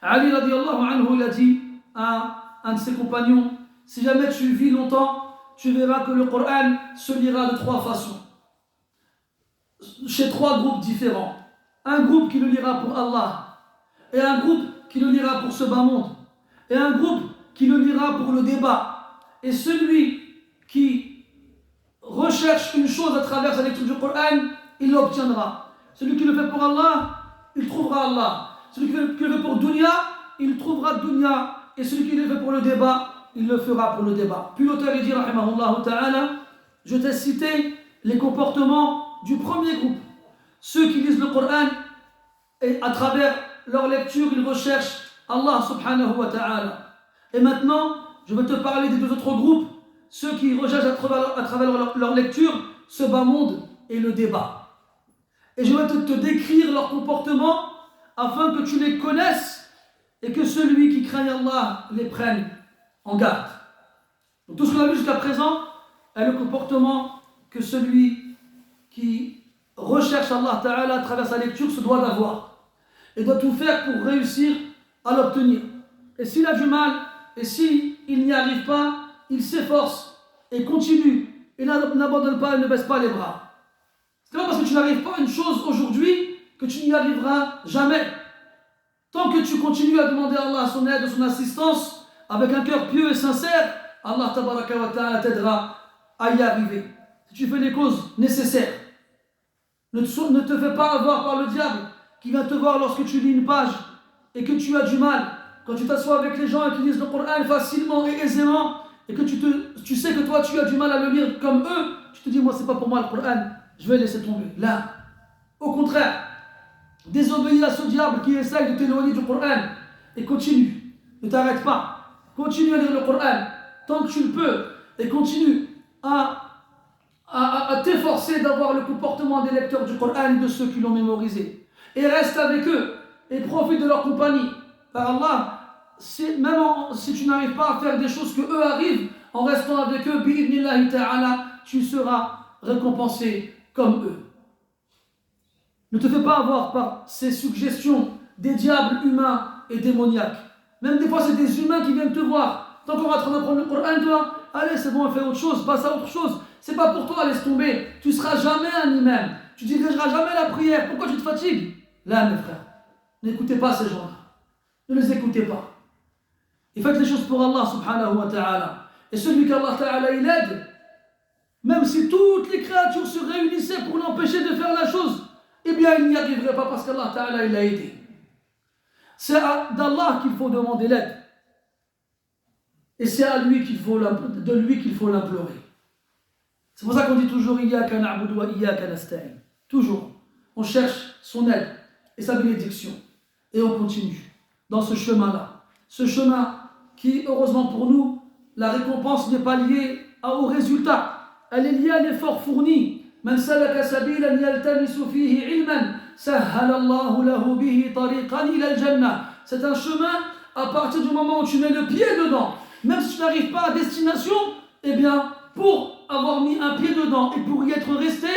Speaker 1: Ali radiallahu anhu, il a dit à un de ses compagnons: si jamais tu vis longtemps, tu verras que le Coran se lira de 3 façons, chez 3 groupes différents. Un groupe qui le lira pour Allah, et un groupe qui le lira pour ce bas monde, et un groupe qui le lira pour le débat. Et celui qui recherche une chose à travers sa lecture du Coran, il l'obtiendra. Celui qui le fait pour Allah, il trouvera Allah. Celui qui le fait pour dunya, il trouvera dunya. Et celui qui le fait pour le débat, il le fera pour le débat. Puis l'auteur dit, rahimahullah ta'ala, je t'ai cité les comportements du premier groupe. Ceux qui lisent le Coran et à travers leur lecture, ils recherchent Allah subhanahu wa ta'ala. Et maintenant, je vais te parler des 2 autres groupes, ceux qui recherchent à travers leur lecture ce bas monde et le débat. Et je vais te décrire leur comportement afin que tu les connaisses et que celui qui craint Allah les prenne en garde. Donc tout ce qu'on a vu jusqu'à présent est le comportement que celui qui recherche Allah Ta'ala à travers sa lecture se doit d'avoir et doit tout faire pour réussir à l'obtenir. Et s'il a du mal et s'il n'y arrive pas, il s'efforce et continue et n'abandonne pas et ne baisse pas les bras. C'est pas parce que tu n'arrives pas à une chose aujourd'hui que tu n'y arriveras jamais. Tant que tu continues à demander à Allah son aide, son assistance, avec un cœur pieux et sincère, Allah tabaraka wa ta'ala t'aidera à y arriver. Si tu fais les causes nécessaires, ne te fais pas avoir par le diable qui vient te voir lorsque tu lis une page et que tu as du mal. Quand tu t'assois avec les gens et qui lisent le Coran facilement et aisément et que tu sais que toi tu as du mal à le lire comme eux, tu te dis: moi c'est pas pour moi le Coran, je vais laisser tomber. Là, au contraire, désobéis à ce diable qui essaye de t'éloigner du Coran et continue, ne t'arrête pas, continue à lire le Coran tant que tu le peux et continue à t'efforcer d'avoir le comportement des lecteurs du Coran et de ceux qui l'ont mémorisé et reste avec eux et profite de leur compagnie. Par Allah, même si tu n'arrives pas à faire des choses que eux arrivent, en restant avec eux, bi'idnillahi ta'ala, tu seras récompensé comme eux. Ne te fais pas avoir par ces suggestions des diables humains et démoniaques. Même des fois, c'est des humains qui viennent te voir. Tant qu'on va en train d'apprendre le Coran, toi, allez, c'est bon, fais autre chose, passe à autre chose. C'est pas pour toi, laisse tomber. Tu seras jamais un imam. Tu dirigeras jamais la prière. Pourquoi tu te fatigues? Là, mes frères, n'écoutez pas ces gens-là. Ne les écoutez pas. Et faites les choses pour Allah subhanahu wa ta'ala. Et celui qu'Allah ta'ala il aide, même si toutes les créatures se réunissaient pour l'empêcher de faire la chose, eh bien il n'y arriverait pas parce qu'Allah ta'ala il l'a aidé. C'est d'Allah qu'il faut demander l'aide. Et c'est de lui qu'il faut l'implorer. C'est pour ça qu'on dit toujours Iyyaka na'budu wa iyyaka nasta'in. Toujours. On cherche son aide et sa bénédiction. Et on continue dans ce chemin-là. Ce chemin qui, heureusement pour nous, la récompense n'est pas liée au résultat. Elle est liée à l'effort fourni. Man salaka sabilan yaltamisu fihi ilman sahhala Allahu lahu bihi tariqan ila al-jannah. C'est un chemin à partir du moment où tu mets le pied dedans. Même si tu n'arrives pas à destination, eh bien, pour avoir mis un pied dedans et pour y être resté,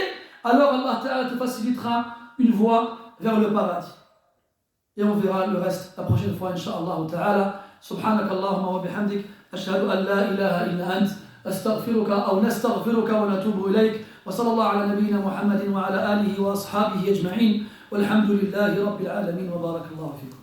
Speaker 1: alors Allah Ta'ala te facilitera une voie vers le paradis. Et on verra le reste la prochaine fois, Inch'Allah ta'ala. سبحانك اللهم وبحمدك أشهد أن لا إله إلا أنت أستغفرك أو نستغفرك ونتوب إليك وصلى الله على نبينا محمد وعلى آله وأصحابه أجمعين والحمد لله رب العالمين وبارك الله فيكم.